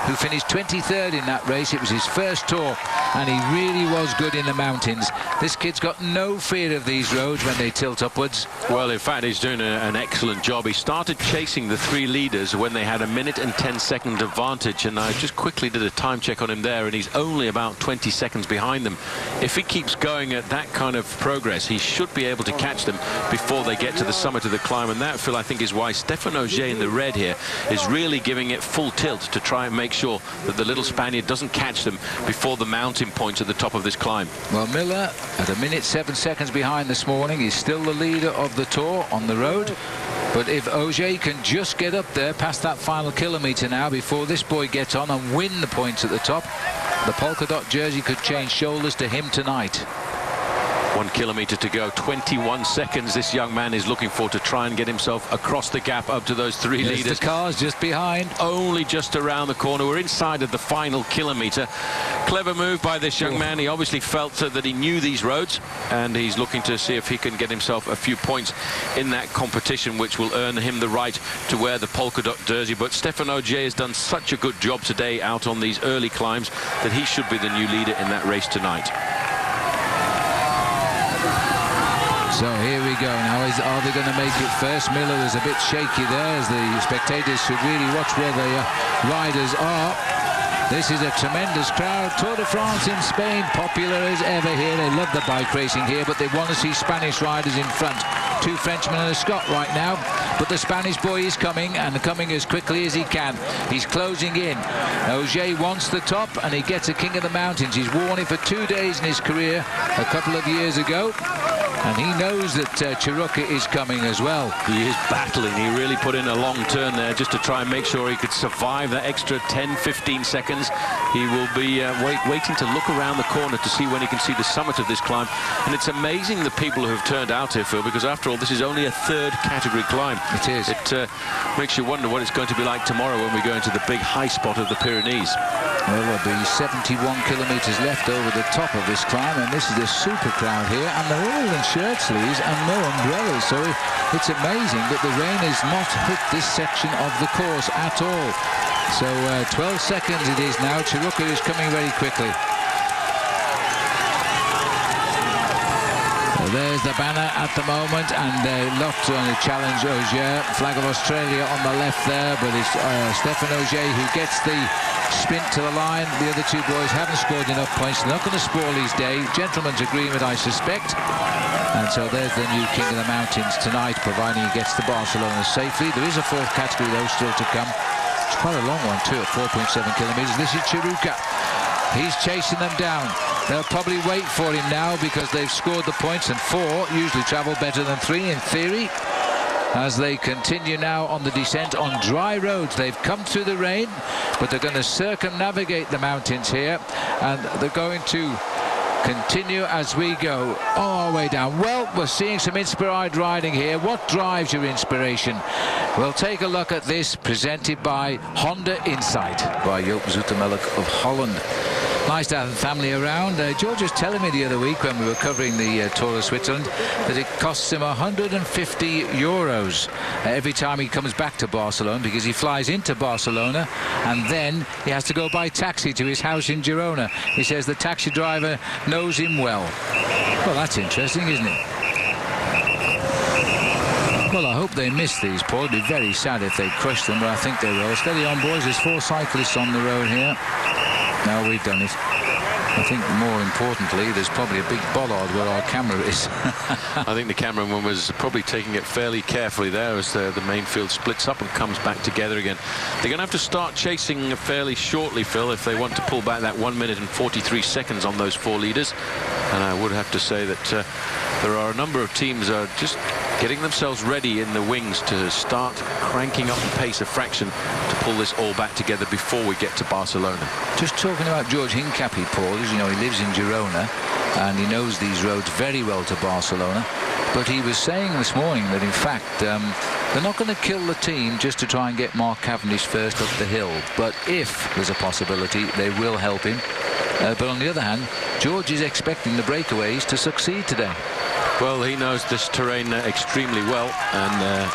who finished 23rd in that race. It was his first Tour, and he really was good in the mountains. This kid's got no fear of these roads when they tilt upwards. Well, in fact, he's doing an excellent job. He started chasing the 3 leaders when they had a 1 and 10-second advantage, and I just quickly did a time check on him there, and he's only about 20 seconds behind them. If he keeps going at that kind of progress, he should be able to catch them before they get to the summit of the climb. And that, Phil, I think is why Stéphane Ogier in the red here is really giving it full tilt to try and make sure that the little Spaniard doesn't catch them before the mountain points at the top of this climb. Well, Miller at 1 minute 7 seconds behind this morning. He's still the leader of the Tour on the road. But if Ogier can just get up there past that final kilometre now before this boy gets on and win the points at the top, the polka dot jersey could change shoulders to him tonight. 1 kilometre to go, 21 seconds this young man is looking for to try and get himself across the gap up to those 3 There's leaders. The cars just behind. Only just around the corner. We're inside of the final kilometre. Clever move by this young man. He obviously felt that he knew these roads, and he's looking to see if he can get himself a few points in that competition, which will earn him the right to wear the polka dot jersey. But Stéphane Ogier has done such a good job today out on these early climbs that he should be the new leader in that race tonight. So here we go now. Are they going to make it first? Miller was a bit shaky there, as the spectators should really watch where the riders are. This is a tremendous crowd. Tour de France in Spain, popular as ever here. They love the bike racing here, but they want to see Spanish riders in front. 2 Frenchmen and a Scot right now, but the Spanish boy is coming, and coming as quickly as he can. He's closing in. Ogier wants the top, and he gets a King of the Mountains. He's worn it for 2 days in his career a couple of years ago. And he knows that Chiruka is coming as well. He is battling. He really put in a long turn there just to try and make sure he could survive that extra 10-15 seconds. He will be waiting to look around the corner to see when he can see the summit of this climb. And it's amazing the people who have turned out here, Phil, because after all, this is only a 3rd category climb. It is. It makes you wonder what it's going to be like tomorrow when we go into the big high spot of the Pyrenees. Well, there'll be 71 kilometres left over the top of this climb, and this is the super crowd here, and they're all in shirt sleeves and no umbrellas, so it's amazing that the rain has not hit this section of the course at all. So 12 seconds it is now. Chiruka is coming very quickly. There's the banner at the moment, and locked on the challenge Ogier. Flag of Australia on the left there, but it's Stefan Ogier who gets the sprint to the line. The other two boys haven't scored enough points. They're not going to spoil his day. Gentleman's agreement, I suspect. And so there's the new king of the mountains tonight, providing he gets to Barcelona safely. There is a fourth category, though, still to come. It's quite a long one, too, at 4.7 kilometres. This is Chiruka. He's chasing them down. They'll probably wait for him now because they've scored the points, and 4 usually travel better than 3 in theory. As they continue now on the descent on dry roads. They've come through the rain, but they're going to circumnavigate the mountains here, and they're going to continue as we go all our way down. Well, we're seeing some inspired riding here. What drives your inspiration? We'll take a look at this, presented by Honda Insight by Joop Zoetemelk of Holland. Nice to have the family around. George was telling me the other week when we were covering the Tour of Switzerland that it costs him 150 euros every time he comes back to Barcelona, because he flies into Barcelona and then he has to go by taxi to his house in Girona. He says the taxi driver knows him well. Well, that's interesting, isn't it? Well, I hope they miss these, Paul. It'd be very sad if they crush them, but I think they will. Steady on, boys. There's 4 cyclists on the road here. Now we've done it. I think more importantly, there's probably a big bollard where our camera is. I think the cameraman was probably taking it fairly carefully there as the main field splits up and comes back together again. They're going to have to start chasing fairly shortly, Phil, if they want to pull back that 1 minute and 43 seconds on those 4 leaders. And I would have to say that there are a number of teams just getting themselves ready in the wings to start cranking up the pace a fraction to pull this all back together before we get to Barcelona. Just talking about George Hincapie, Paul, as you know, he lives in Girona and he knows these roads very well to Barcelona, but he was saying this morning that in fact they're not going to kill the team just to try and get Mark Cavendish first up the hill, but if there's a possibility they will help him. But on the other hand, George is expecting the breakaways to succeed today. Well, he knows this terrain extremely well, and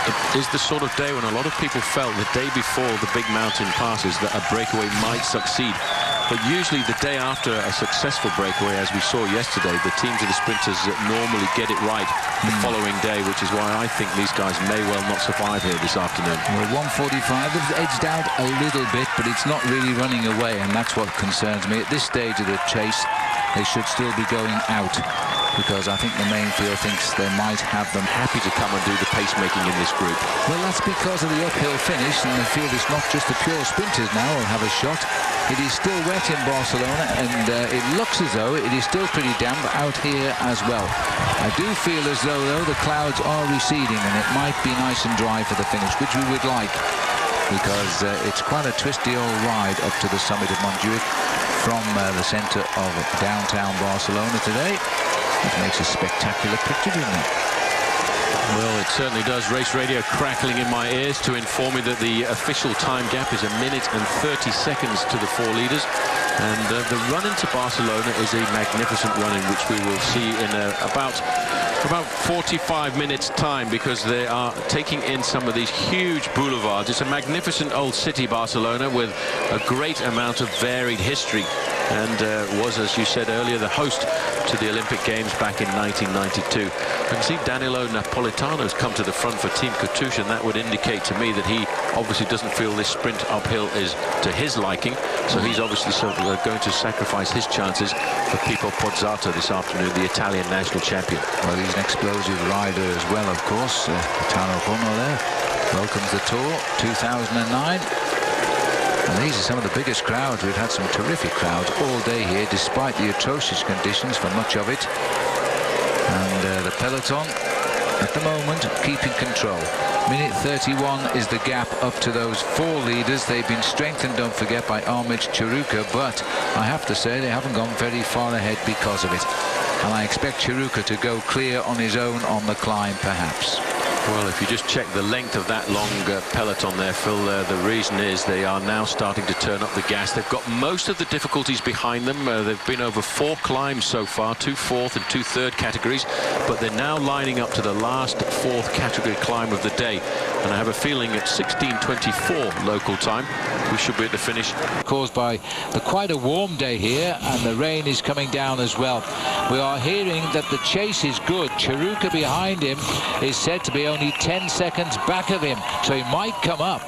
it is the sort of day when a lot of people felt the day before the big mountain passes that a breakaway might succeed. But usually the day after a successful breakaway, as we saw yesterday, the teams of the sprinters normally get it right the following day, which is why I think these guys may well not survive here this afternoon. Well, 1:45 has edged out a little bit, but it's not really running away, and that's what concerns me. At this stage of the chase, they should still be going out, because I think the main field thinks they might have them. Happy to come and do the pacemaking in this group. Well, that's because of the uphill finish, and the field is not just the pure sprinters now will have a shot. It is still wet in Barcelona, and it looks as though it is still pretty damp out here as well. I do feel as though the clouds are receding, and it might be nice and dry for the finish, which we would like, because it's quite a twisty old ride up to the summit of Montjuic from the centre of downtown Barcelona today. It makes a spectacular picture, doesn't it? Well, it certainly does. Race radio crackling in my ears to inform me that the official time gap is 1 minute and 30 seconds to the 4 leaders. And the run into Barcelona is a magnificent run in which we will see in about 45 minutes time, because they are taking in some of these huge boulevards. It's a magnificent old city, Barcelona, with a great amount of varied history, and was, as you said earlier, the host to the Olympic Games back in 1992. I can see Danilo Napolitano's come to the front for Team Katusha, and that would indicate to me that he obviously doesn't feel this sprint uphill is to his liking, so he's obviously going to sacrifice his chances for Pipo Pozzato this afternoon, the Italian national champion. Well, he's an explosive rider as well, of course. Tano Romo there welcomes the Tour 2009. And these are some of the biggest crowds. We've had some terrific crowds all day here, despite the atrocious conditions for much of it. And the peloton, at the moment, keeping control. Minute 31 is the gap up to those 4 leaders. They've been strengthened, don't forget, by Ahmed Chiruka, but I have to say they haven't gone very far ahead because of it. And I expect Chiruka to go clear on his own on the climb, perhaps. Well, if you just check the length of that long peloton there, Phil, the reason is they are now starting to turn up the gas. They've got most of the difficulties behind them. They've been over 4 climbs so far, 2 fourth and 2 third categories, but they're now lining up to the last 4th category climb of the day. And I have a feeling at 16:24 local time, we should be at the finish. Caused by quite a warm day here, and the rain is coming down as well. We are hearing that the chase is good. Chiruka behind him is said to be only 10 seconds back of him, so he might come up.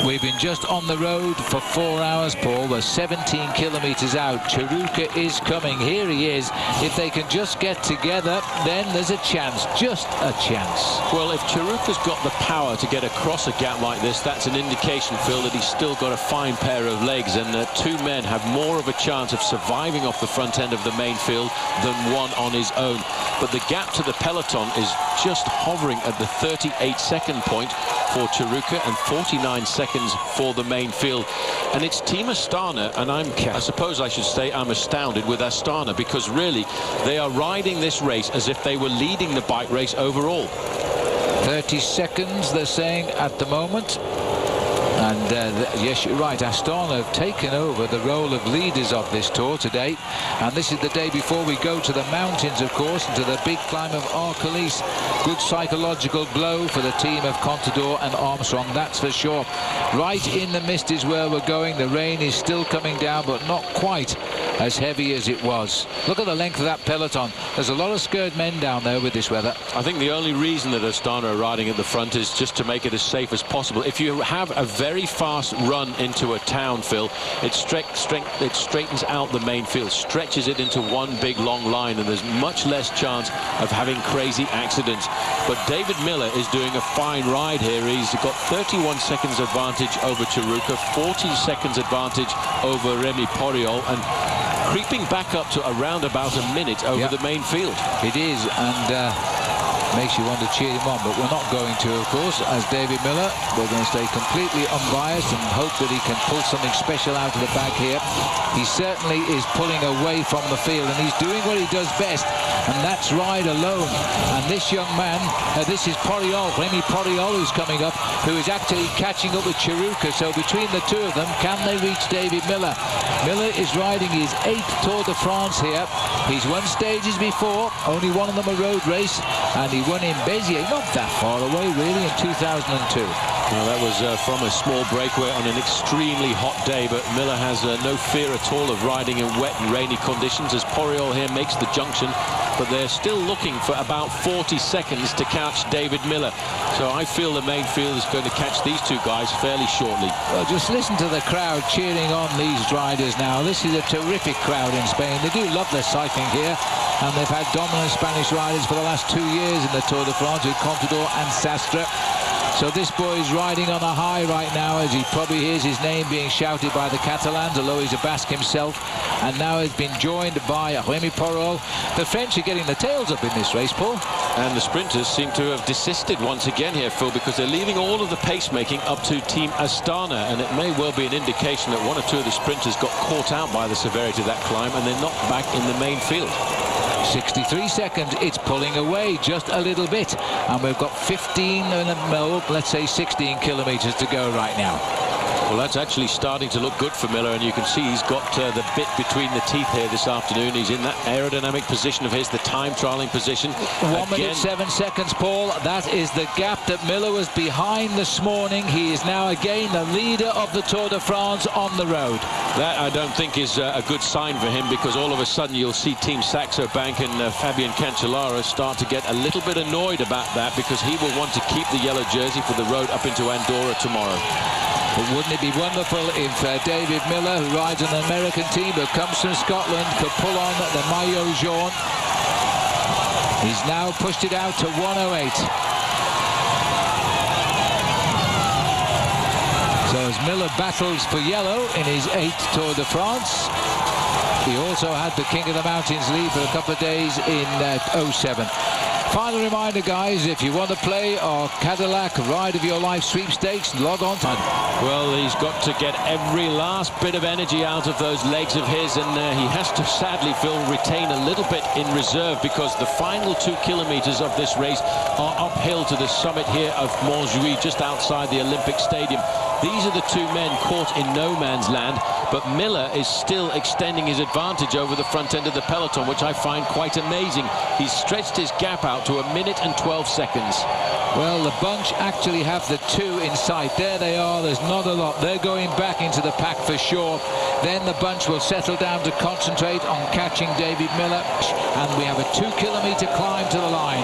We've been just on the road for 4 hours, Paul. We're 17 kilometres out. Chiruka is coming. Here he is. If they can just get together, then there's a chance. Just a chance. Well, if Chiruka's got the power to get across a gap like this, that's an indication, Phil, that he's still got a fine pair of legs, and two men have more of a chance of surviving off the front end of the main field than one on his own. But the gap to the peloton is just hovering at the 38-second point for Chiruka and 49 seconds for the main field. And it's Team Astana, and I suppose I should say I'm astounded with Astana, because really they are riding this race as if they were leading the bike race overall. 30 seconds, they're saying, at the moment. And yes, you're right, Astana have taken over the role of leaders of this tour today, and this is the day before we go to the mountains, of course, and to the big climb of Arcolis. Good psychological blow for the team of Contador and Armstrong, that's for sure. Right in the mist is where we're going. The rain is still coming down, but not quite as heavy as it was. Look at the length of that peloton. There's a lot of scared men down there with this weather. I think the only reason that Astana are riding at the front is just to make it as safe as possible. If you have a very fast run into a town, Phil, it straightens out the main field, stretches it into one big long line, and there's much less chance of having crazy accidents. But David Miller is doing a fine ride here. He's got 31 seconds advantage over Chiruka, 40 seconds advantage over Remy Poriol, and creeping back up to around about a minute over the main field. It is, and makes you want to cheer him on, but we're not going to, of course. As David Miller, we're going to stay completely unbiased and hope that he can pull something special out of the bag here. He certainly is pulling away from the field, and he's doing what he does best, and that's ride alone. And this young man, this is Poriol, Remy Poriol, who's coming up, who is actually catching up with Chiruka. So between the two of them, can they reach David Miller? Miller is riding his 8th Tour de France here. He's won stages before, only one of them a road race, and he won in Béziers, not that far away really, in 2002. Well, that was from a small breakaway on an extremely hot day, but Miller has no fear at all of riding in wet and rainy conditions as Poriol here makes the junction, but they're still looking for about 40 seconds to catch David Miller. So I feel the main field is going to catch these two guys fairly shortly. Well, just listen to the crowd cheering on these riders now. This is a terrific crowd in Spain. They do love their cycling here, and they've had dominant Spanish riders for the last 2 years in the Tour de France with Contador and Sastre. So this boy is riding on a high right now, as he probably hears his name being shouted by the Catalans, although he's a Basque himself, and now has been joined by Remy Poriol. The French are getting the tails up in this race, Paul. And the sprinters seem to have desisted once again here, Phil, because they're leaving all of the pacemaking up to Team Astana, and it may well be an indication that one or two of the sprinters got caught out by the severity of that climb, and they're not back in the main field. 63 seconds, it's pulling away just a little bit, and we've got 15 and let's say 16 kilometers to go right now. Well, that's actually starting to look good for Miller, and you can see he's got the bit between the teeth here this afternoon. He's in that aerodynamic position of his, the time trialing position. 1 minute 7 seconds, Paul. That is the gap that Miller was behind this morning. He is now again the leader of the Tour de France on the road. That I don't think is a good sign for him, because all of a sudden you'll see Team Saxo Bank and Fabian Cancellara start to get a little bit annoyed about that, because he will want to keep the yellow jersey for the road up into Andorra tomorrow. But wouldn't it be wonderful if David Miller, who rides on the American team but comes from Scotland, could pull on the maillot jaune? He's now pushed it out to 1:08. So as Miller battles for yellow in his 8th Tour de France, he also had the King of the Mountains lead for a couple of days in 07. Final reminder, guys, if you want to play our Cadillac Ride of Your Life sweepstakes, log on to... Well, he's got to get every last bit of energy out of those legs of his, and he has to, sadly, Phil, retain a little bit in reserve, because the final 2 kilometers of this race are uphill to the summit here of Montjuïc, just outside the Olympic Stadium. These are the 2 men caught in no man's land, but Miller is still extending his advantage over the front end of the peloton, which I find quite amazing. He's stretched his gap out to 1 minute and 12 seconds. Well, the bunch actually have the 2 in sight. There they are. There's not a lot. They're going back into the pack for sure. Then the bunch will settle down to concentrate on catching David Miller. And we have a 2-kilometer climb to the line.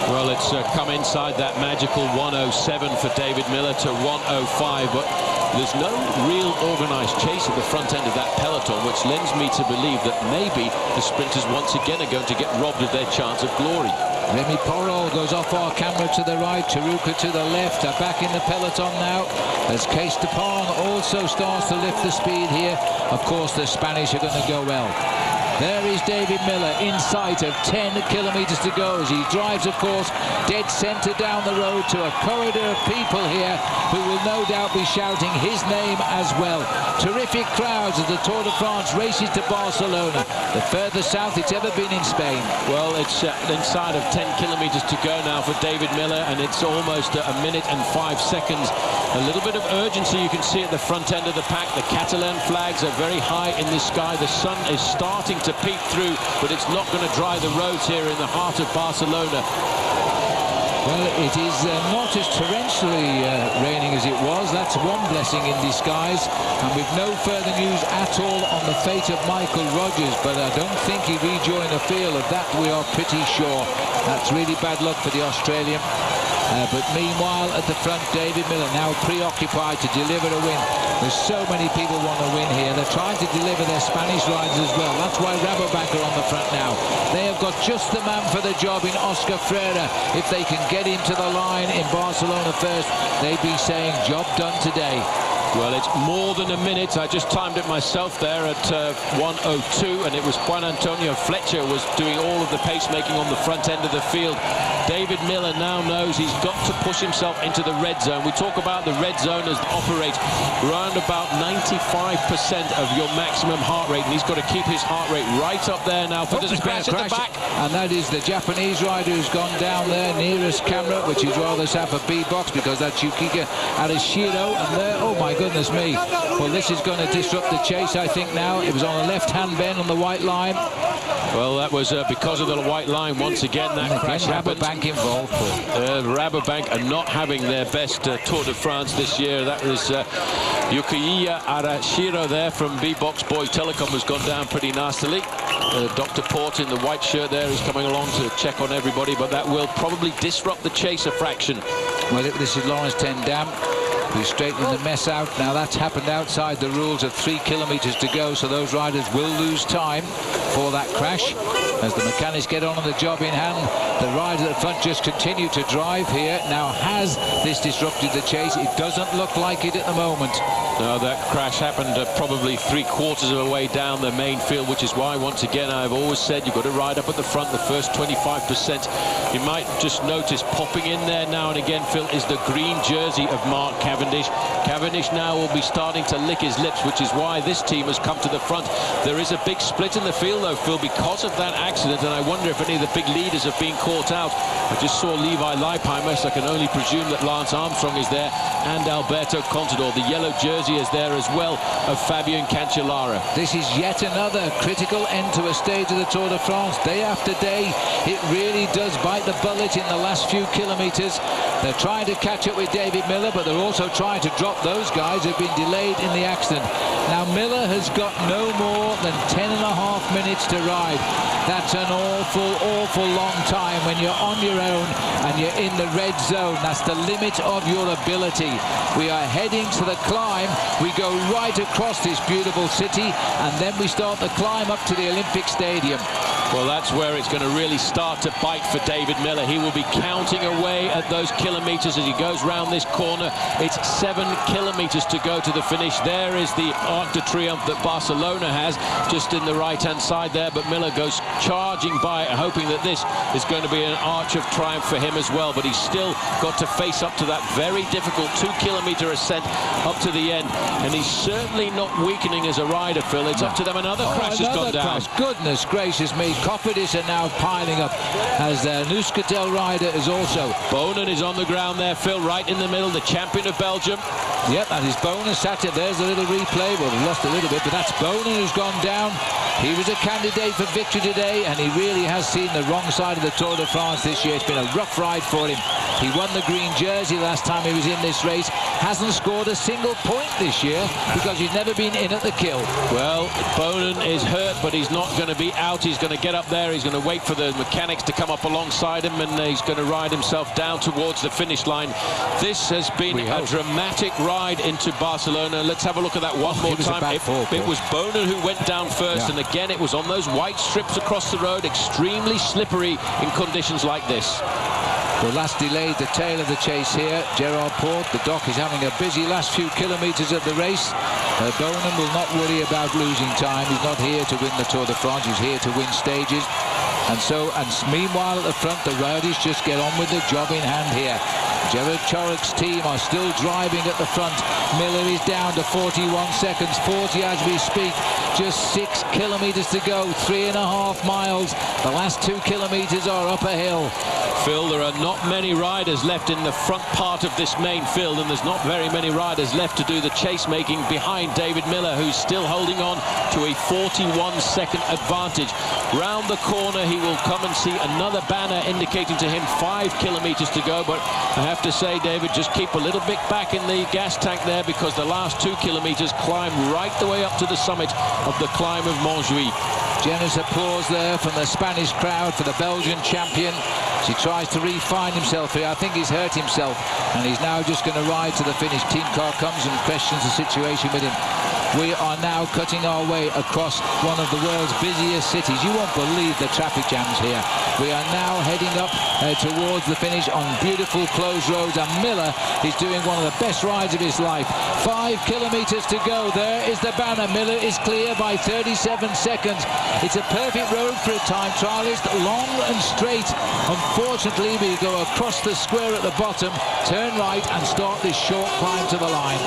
Well, it's come inside that magical 1:07 for David Miller to 1:05, but there's no real organised chase at the front end of that peloton, which lends me to believe that maybe the sprinters once again are going to get robbed of their chance of glory. Remy Porrol goes off our camera to the right, Taruka to the left, are back in the peloton now, as Cees Stephan also starts to lift the speed here. Of course, the Spanish are going to go well. There is David Miller in sight of 10 kilometers to go as he drives, of course, dead center down the road to a corridor of people here who will no doubt be shouting his name as well. Terrific crowds as the Tour de France races to Barcelona, the furthest south it's ever been in Spain. Well, it's inside of 10 kilometers to go now for David Miller, and it's almost 1 minute and 5 seconds. A little bit of urgency you can see at the front end of the pack. The Catalan flags are very high in the sky. The sun is starting to peek through, but it's not going to dry the roads here in the heart of Barcelona. Well, it is not as torrentially raining as it was. That's one blessing in disguise. And with no further news at all on the fate of Michael Rogers, but I don't think he rejoined the field. Of that we are pretty sure. That's really bad luck for the Australian. But meanwhile, at the front, David Miller now preoccupied to deliver a win. There's so many people want to win here. They're trying to deliver their Spanish riders as well. That's why Rabobank are on the front now. They have got just the man for the job in Oscar Freire. If they can get him to the line in Barcelona first, they'd be saying job done today. Well, it's more than a minute. I just timed it myself there at 1:02, and it was Juan Antonio Fletcher was doing all of the pacemaking on the front end of the field. David Miller now knows he's got to push himself into the red zone. We talk about the red zone as operate around about 95% of your maximum heart rate, and he's got to keep his heart rate right up there now for this crash at the back. And that is the Japanese rider who's gone down there nearest camera, which is rather sad for B-Box, because that's Yukika Arashiro, and there, oh my goodness me. Well, this is going to disrupt the chase, I think, now. It was on a left-hand bend on the white line. Well, that was because of the white line once again. That crash happened. Rabobank involved. Rabobank are not having their best Tour de France this year. That was Yukiya Arashiro there from B-Box. Boy Telecom has gone down pretty nastily. Dr. Port in the white shirt there is coming along to check on everybody, but that will probably disrupt the chase a fraction. Well, this is Lawrence Ten Dam, who's straightening the mess out. Now, that's happened outside the rules of 3 kilometers to go, so those riders will lose time for that crash. As the mechanics get on the job in hand, the riders at the front just continue to drive here. Now, has this disrupted the chase? It doesn't look like it at the moment. No, that crash happened probably 3/4 of the way down the main field, which is why, once again, I've always said you've got to ride up at the front, the first 25%. You might just notice popping in there now and again, Phil, is the green jersey of Mark Cavendish. Cavendish now will be starting to lick his lips, which is why this team has come to the front. There is a big split in the field, though, Phil, because of that accident, and I wonder if any of the big leaders have been caught out. I just saw Levi Leipheimer, so I can only presume that Lance Armstrong is there, and Alberto Contador. The yellow jersey is there as well of Fabian Cancellara. This is yet another critical end to a stage of the Tour de France. Day after day, it really does bite the bullet in the last few kilometers. They're trying to catch up with David Miller, but they're also trying to drop those guys who've been delayed in the accident. Now, Miller has got no more than 10.5 minutes to ride. That's an awful, awful long time when you're on your own and you're in the red zone. That's the limit of your ability. We are heading to the climb. We go right across this beautiful city, and then we start the climb up to the Olympic Stadium. Well, that's where it's going to really start to bite for David Miller. He will be counting away at those kilometers as he goes round this corner. It's 7 kilometers to go to the finish. There is the Arc de Triomphe that Barcelona has just in the right-hand side there, but Miller goes charging by, hoping that this is going to be an arch of triumph for him as well. But he's still got to face up to that very difficult 2-kilometer ascent up to the end, and he's certainly not weakening as a rider, Phil. It's up to them. Another crash has gone down. Goodness gracious me. Cofidis are now piling up, as the Euskaltel rider is also. Bonen is on the ground there, Phil, right in the middle, the champion of Belgium. Yep, and his Bonen sat it. There's a little replay. Well, he lost a little bit, but that's Bonen who's gone down. He was a candidate for victory today, and he really has seen the wrong side of the Tour de France this year. It's been a rough ride for him. He won the green jersey last time he was in this race. Hasn't scored a single point this year because he's never been in at the kill. Well, Bonen is hurt, but he's not going to be out. He's going to get up there. He's going to wait for the mechanics to come up alongside him, and he's going to ride himself down towards the finish line. This has been a dramatic ride into Barcelona. Let's have a look at that one more time. It was Bonen who went down first, and again, it was on those white strips across the road, extremely slippery in conditions like this. Well, that's delayed the tail of the chase here. Gerard Porte, the doc, is having a busy last few kilometres of the race. Bonen will not worry about losing time. He's not here to win the Tour de France. He's here to win stages. And meanwhile at the front, the riders just get on with the job in hand here. Gerard Chorik's team are still driving at the front. Miller is down to 41 seconds, 40 as we speak. Just 6 kilometres to go, 3.5 miles. The last 2 kilometres are up a hill. Phil, there are not many riders left in the front part of this main field, and there's not very many riders left to do the chase making behind David Miller, who's still holding on to a 41-second advantage. Round the corner, he will come and see another banner indicating to him 5 kilometres to go, but I have to say, David, just keep a little bit back in the gas tank there, because the last 2 kilometres climb right the way up to the summit of the climb of Montjuïc. Generous applause there from the Spanish crowd for the Belgian champion. He tries to refine himself here. I think he's hurt himself, and he's now just going to ride to the finish. Team car comes and questions the situation with him. We are now cutting our way across one of the world's busiest cities. You won't believe the traffic jams here. We are now heading up towards the finish on beautiful closed roads, and Miller is doing one of the best rides of his life. 5 kilometres to go. There is the banner. Miller is clear by 37 seconds. It's a perfect road for a time trialist, long and straight. Unfortunately, we go across the square at the bottom, turn right, and start this short climb to the line.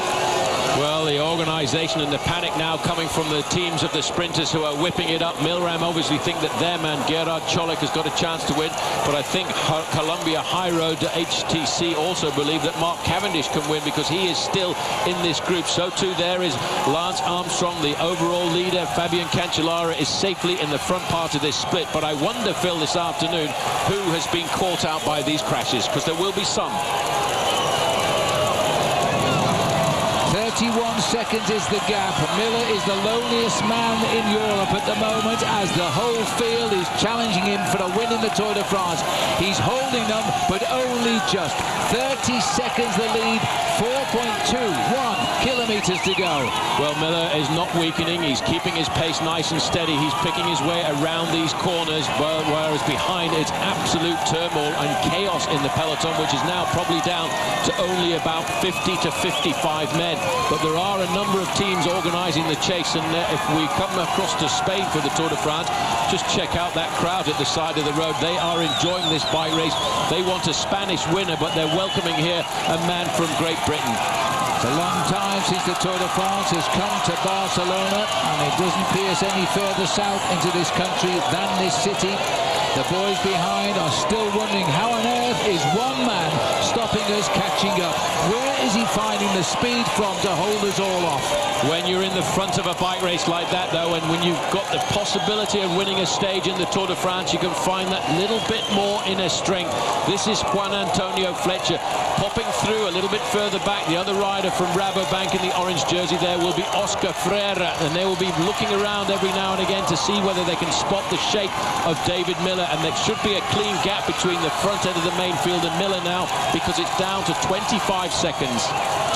Well, the organisation and the panic now coming from the teams of the sprinters who are whipping it up. Milram obviously think that their man Gerard Cholik has got a chance to win, but I think Columbia High Road to HTC also believe that Mark Cavendish can win, because he is still in this group. So too there is Lance Armstrong, the overall leader. Fabian Cancellara is safely in the front part of this split, but I wonder, Phil, this afternoon, who has been caught out by these crashes, because there will be some. 31 seconds is the gap. Miller is the loneliest man in Europe at the moment, as the whole field is challenging him for a win in the Tour de France. He's holding them, but only just. 30 seconds the lead, 4.21 kilometres to go. Well, Miller is not weakening. He's keeping his pace nice and steady. He's picking his way around these corners, whereas behind it's absolute turmoil and chaos in the peloton, which is now probably down to only about 50 to 55 men. But there are a number of teams organising the chase, and if we come across to Spain for the Tour de France, just check out that crowd at the side of the road. They are enjoying this bike race. They want a Spanish winner, but they're welcoming here a man from Great Britain. It's a long time since the Tour de France has come to Barcelona, and it doesn't pierce any further south into this country than this city. The boys behind are still wondering how on earth is one man stopping us catching up. Where is he finding the speed from to hold us all off? When you're in the front of a bike race like that, though, and when you've got the possibility of winning a stage in the Tour de France, you can find that little bit more inner strength. This is Juan Antonio Fletcher popping through a little bit further back. The other rider from Rabobank in the orange jersey there will be Oscar Freire, and they will be looking around every now and again to see whether they can spot the shape of David Miller, and there should be a clean gap between the front end of the main field and Miller now, because it's down to 25 seconds.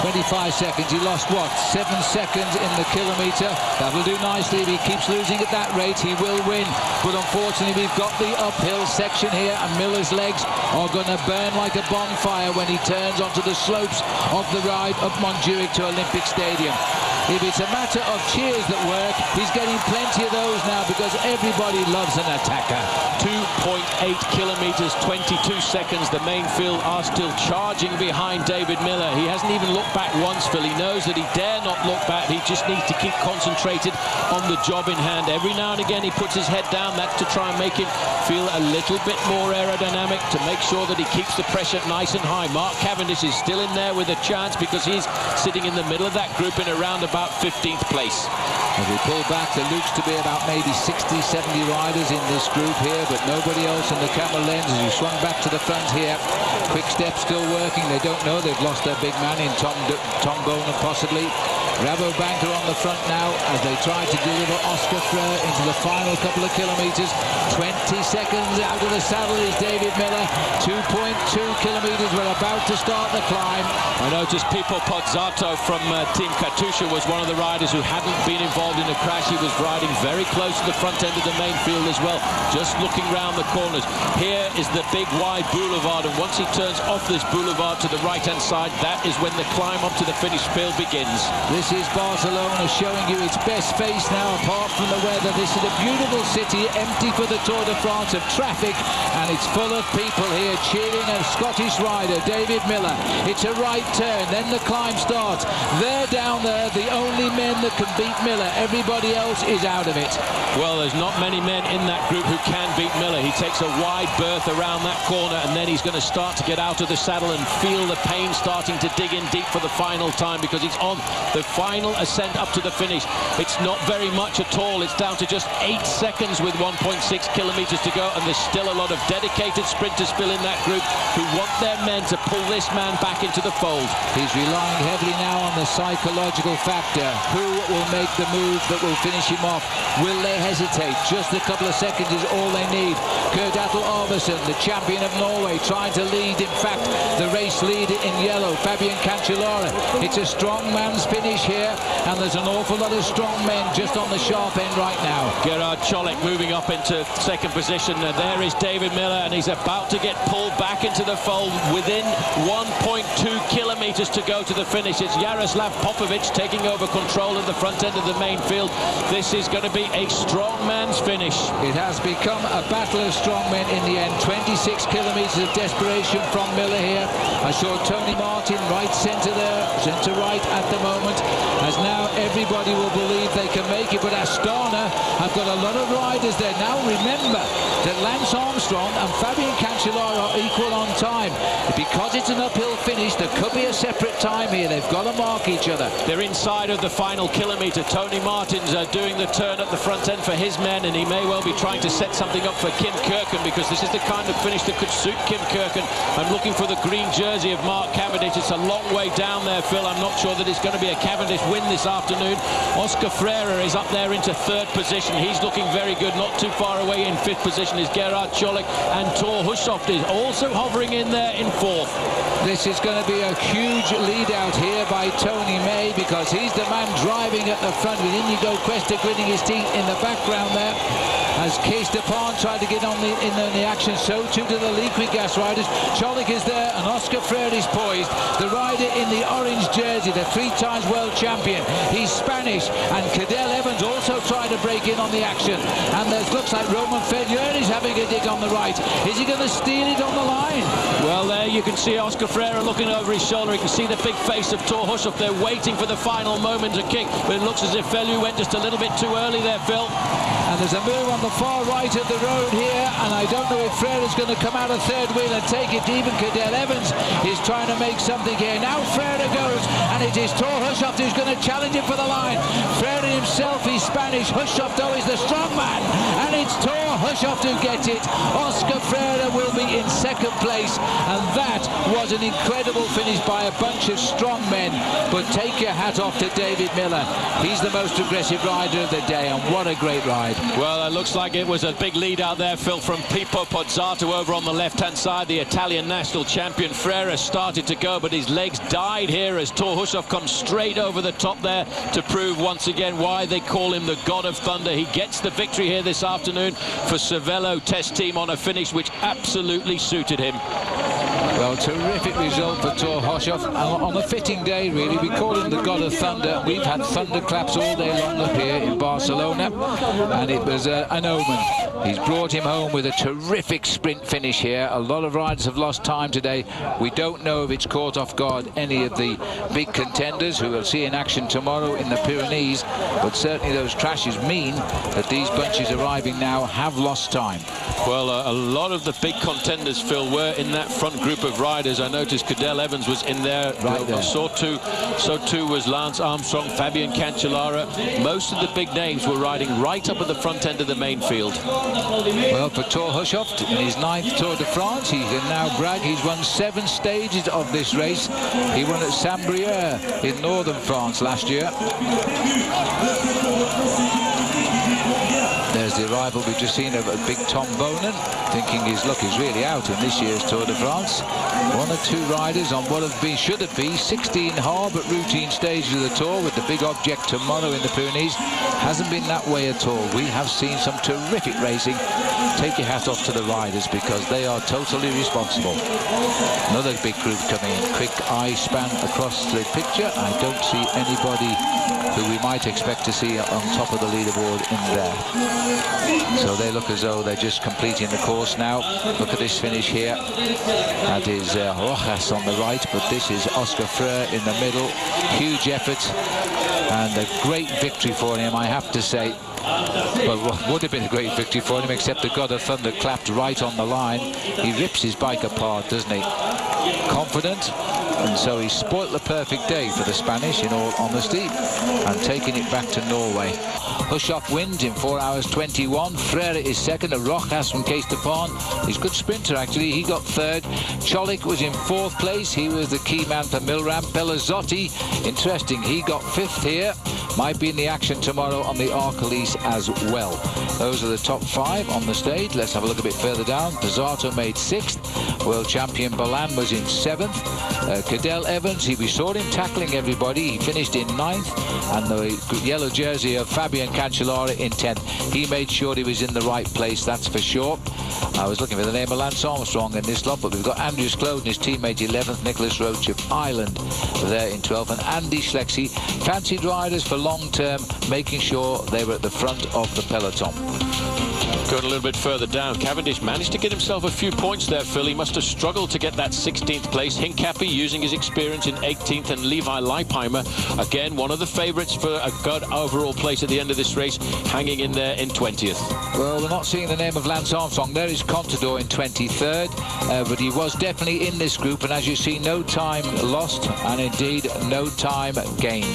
25 seconds. He lost, what, 7 seconds in the kilometre. That'll do nicely. If he keeps losing at that rate, he will win. But unfortunately, we've got the uphill section here, and Miller's legs are going to burn like a bonfire when he turns onto the slopes of the ride up Montjuic to Olympic Stadium. If it's a matter of cheers that work, he's getting plenty of those now because everybody loves an attacker. 2.8 kilometres, 22 seconds. The main field are still charging behind David Miller. He hasn't even looked back once, Phil. He knows that he dare not look back. He just needs to keep concentrated on the job in hand. Every now and again he puts his head down. That's to try and make him feel a little bit more aerodynamic, to make sure that he keeps the pressure nice and high. Mark Cavendish is still in there with a chance because he's sitting in the middle of that group in around about 15th place. As we pull back, there looks to be about maybe 60, 70 riders in this group here, but nobody else in the camera lens. As you swung back to the front here, Quick Step still working. They don't know they've lost their big man in Tom Bowman possibly. Rabobank are on the front now as they try to deliver Oscar Freire into the final couple of kilometres. 20 seconds out of the saddle is David Miller. 2.2 kilometres. We're about to start the climb. I noticed Pipo Pozzato from Team Katusha was one of the riders who hadn't been involved in a crash. He was riding very close to the front end of the main field as well, just looking round the corners. Here is the big wide boulevard, and once he turns off this boulevard to the right-hand side, that is when the climb up to the finish field begins. This is Barcelona showing you its best face now, apart from the weather. This is a beautiful city, empty for the Tour de France of traffic, and it's full of people here cheering a Scottish rider, David Miller. It's a right turn, then the climb starts. They're down there, the only men that can beat Miller. Everybody else is out of it. Well, there's not many men in that group who can beat Miller. He takes a wide berth around that corner, and then he's going to start to get out of the saddle and feel the pain starting to dig in deep for the final time, because he's on the final ascent up to the finish. It's not very much at all. It's down to just 8 seconds with 1.6 kilometres to go, and there's still a lot of dedicated sprinters still in that group who want their men to pull this man back into the fold. He's relying heavily now on the psychological factor. Who will make the move that will finish him off? Will they hesitate? Just a couple of seconds is all they need. Kurt Atle Arvesen, the champion of Norway, trying to lead, in fact, the race leader in yellow, Fabian Cancellara. It's a strong man's finish here, and there's an awful lot of strong men just on the sharp end right now. Gerard Cholik moving up into second position. There is David Miller, and he's about to get pulled back into the fold within 1.2 kilometres to go to the finish. It's Jaroslav Popovic taking over control at the front end of the main field. This is going to be a strong man's finish. It has become a battle of strong men in the end. 26 kilometres of desperation from Miller here. I saw Tony Martin right centre there, centre right at the moment, as now everybody will believe they can make it. But Astana have got a lot of riders there. Now remember that Lance Armstrong and Fabian Cancellara are equal on time. Because it's an uphill finish, there could be a separate time here. They've got to mark each other. They're inside of the final kilometre. Tony Martin's doing the turn at the front end for his men, and he may well be trying to set something up for Kim Kirken, because this is the kind of finish that could suit Kim Kirken. I'm looking for the green jersey of Mark Cavendish. It's a long way down there, Phil. I'm not sure that it's going to be a Cavendish win this afternoon. Oscar Freire is up there into third position. He's looking very good. Not too far away in fifth position is Gerard Cholik, and Thor Hushovd is also hovering in there in fourth. This is going to be a huge lead out here by Tony May, because he's the man driving at the front, with Inigo Cuesta gritting his teeth in the background there. As Kees de Paan tried to get on in the action, so too do the Liquigas riders. Cholik is there, and Oscar Freire is poised. The rider in the orange jersey, the 3-time world champion. He's Spanish, and Cadel Evans also tried to break in on the action. And there looks like Roman Ferrier is having a dig on the right. Is he going to steal it on the line? Well, there you can see Oscar Freire looking over his shoulder. You can see the big face of Thor Hushovd. They're waiting for the final moment to kick, but it looks as if Ferrier went just a little bit too early there, Phil. And there's a move on the far right of the road here, and I don't know if Freire is going to come out of third wheel and take it. Even Cadel Evans is trying to make something here. Now Freire goes, and it is Thor Hushovd who's going to challenge him for the line. Freire himself, he's Spanish. Hushovd, though, is the strong man, and it's Thor Hushovd who gets it. Oscar Freire will be in second place, and that was an incredible finish by a bunch of strong men. But take your hat off to David Miller. He's the most aggressive rider of the day, and what a great ride. Well, it looks like it was a big lead out there, Phil, from Pippo Pozzato over on the left-hand side. The Italian national champion Freire started to go, but his legs died here as Thor Hushovd comes straight over the top there to prove once again why they call him the God of Thunder. He gets the victory here this afternoon for Cervelo Test Team on a finish which absolutely suited him. Well, terrific result for Thor Hushovd. On a fitting day, really. We call him the God of Thunder. We've had thunderclaps all day long up here in Barcelona, and it was an omen. He's brought him home with a terrific sprint finish here. A lot of riders have lost time today. We don't know if it's caught off guard any of the big contenders who we'll see in action tomorrow in the Pyrenees, but certainly those crashes mean that these bunches arriving now have lost time. Well, a lot of the big contenders, Phil, were in that front group of riders. I noticed Cadel Evans was in there. Right there. So too was Lance Armstrong, Fabian Cancellara. Most of the big names were riding right up at the front end of the main field. Well, for Thor Hushovd, in his 9th Tour de France, he can now brag. He's won 7 stages of this race. He won at Saint-Brieuc in northern France last year. There's the arrival we've just seen of big Tom Bonan, thinking his luck is really out in this year's Tour de France. 1 or 2 riders on what should have been 16 hard but routine stages of the Tour, with the big object tomorrow in the Pyrenees. Hasn't been that way at all. We have seen some terrific racing. Take your hat off to the riders because they are totally responsible. Another big group coming in. Quick eye span across the picture. I don't see anybody who we might expect to see on top of the leaderboard in there. So they look as though they're just completing the course now. Look at this finish here. That is Rojas on the right, but this is Oscar Freire in the middle. Huge effort and a great victory for him, I have to say. Well, would have been a great victory for him, except the God of Thunder clapped right on the line. He rips his bike apart, doesn't he? Confident, and so he spoilt the perfect day for the Spanish, in all honesty, and taking it back to Norway. Hushovd wins in 4 hours 21. Freire is second. Rojas from Case de Pont. He's a good sprinter, actually. He got third. Cholik was in 4th place. He was the key man for Milram. Pelazzotti, interesting, he got 5th here. Might be in the action tomorrow on the Arcolis as well. Those are the top 5 on the stage. Let's have a look a bit further down. Pozzato made 6th. World champion Balan was in 7th. Cadel Evans, we saw him tackling everybody. He finished in 9th. And the yellow jersey of Fabian Cancellara in 10th. He made sure he was in the right place, that's for sure. I was looking for the name of Lance Armstrong in this lot, but we've got Andrews Clode and his teammate 11th, Nicholas Roach of Ireland there in 12th, and Andy Schlexie. Fancied riders for long term, making sure they were at the front of the peloton. Going a little bit further down, Cavendish managed to get himself a few points there, Phil. He must have struggled to get that 16th place. Hincapie using his experience in 18th, and Levi Leipheimer, again, one of the favourites for a good overall place at the end of this race, hanging in there in 20th. Well, we're not seeing the name of Lance Armstrong. There is Contador in 23rd, but he was definitely in this group, and as you see, no time lost, and indeed no time gained.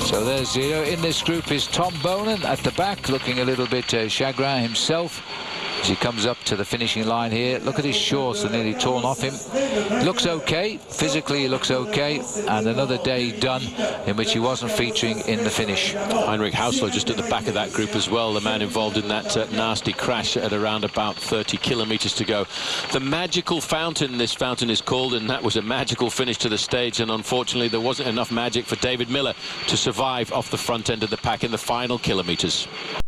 So there's 0. In this group is Tom Bonan at the back, looking a little bit chagrin himself as he comes up to the finishing line here. Look at his shorts, they're nearly torn off him. Looks okay, physically he looks okay, and another day done in which he wasn't featuring in the finish. Heinrich Hausler just at the back of that group as well, the man involved in that nasty crash at around about 30 kilometers to go. The magical fountain, this fountain is called, and that was a magical finish to the stage, and unfortunately there wasn't enough magic for David Miller to survive off the front end of the pack in the final kilometers.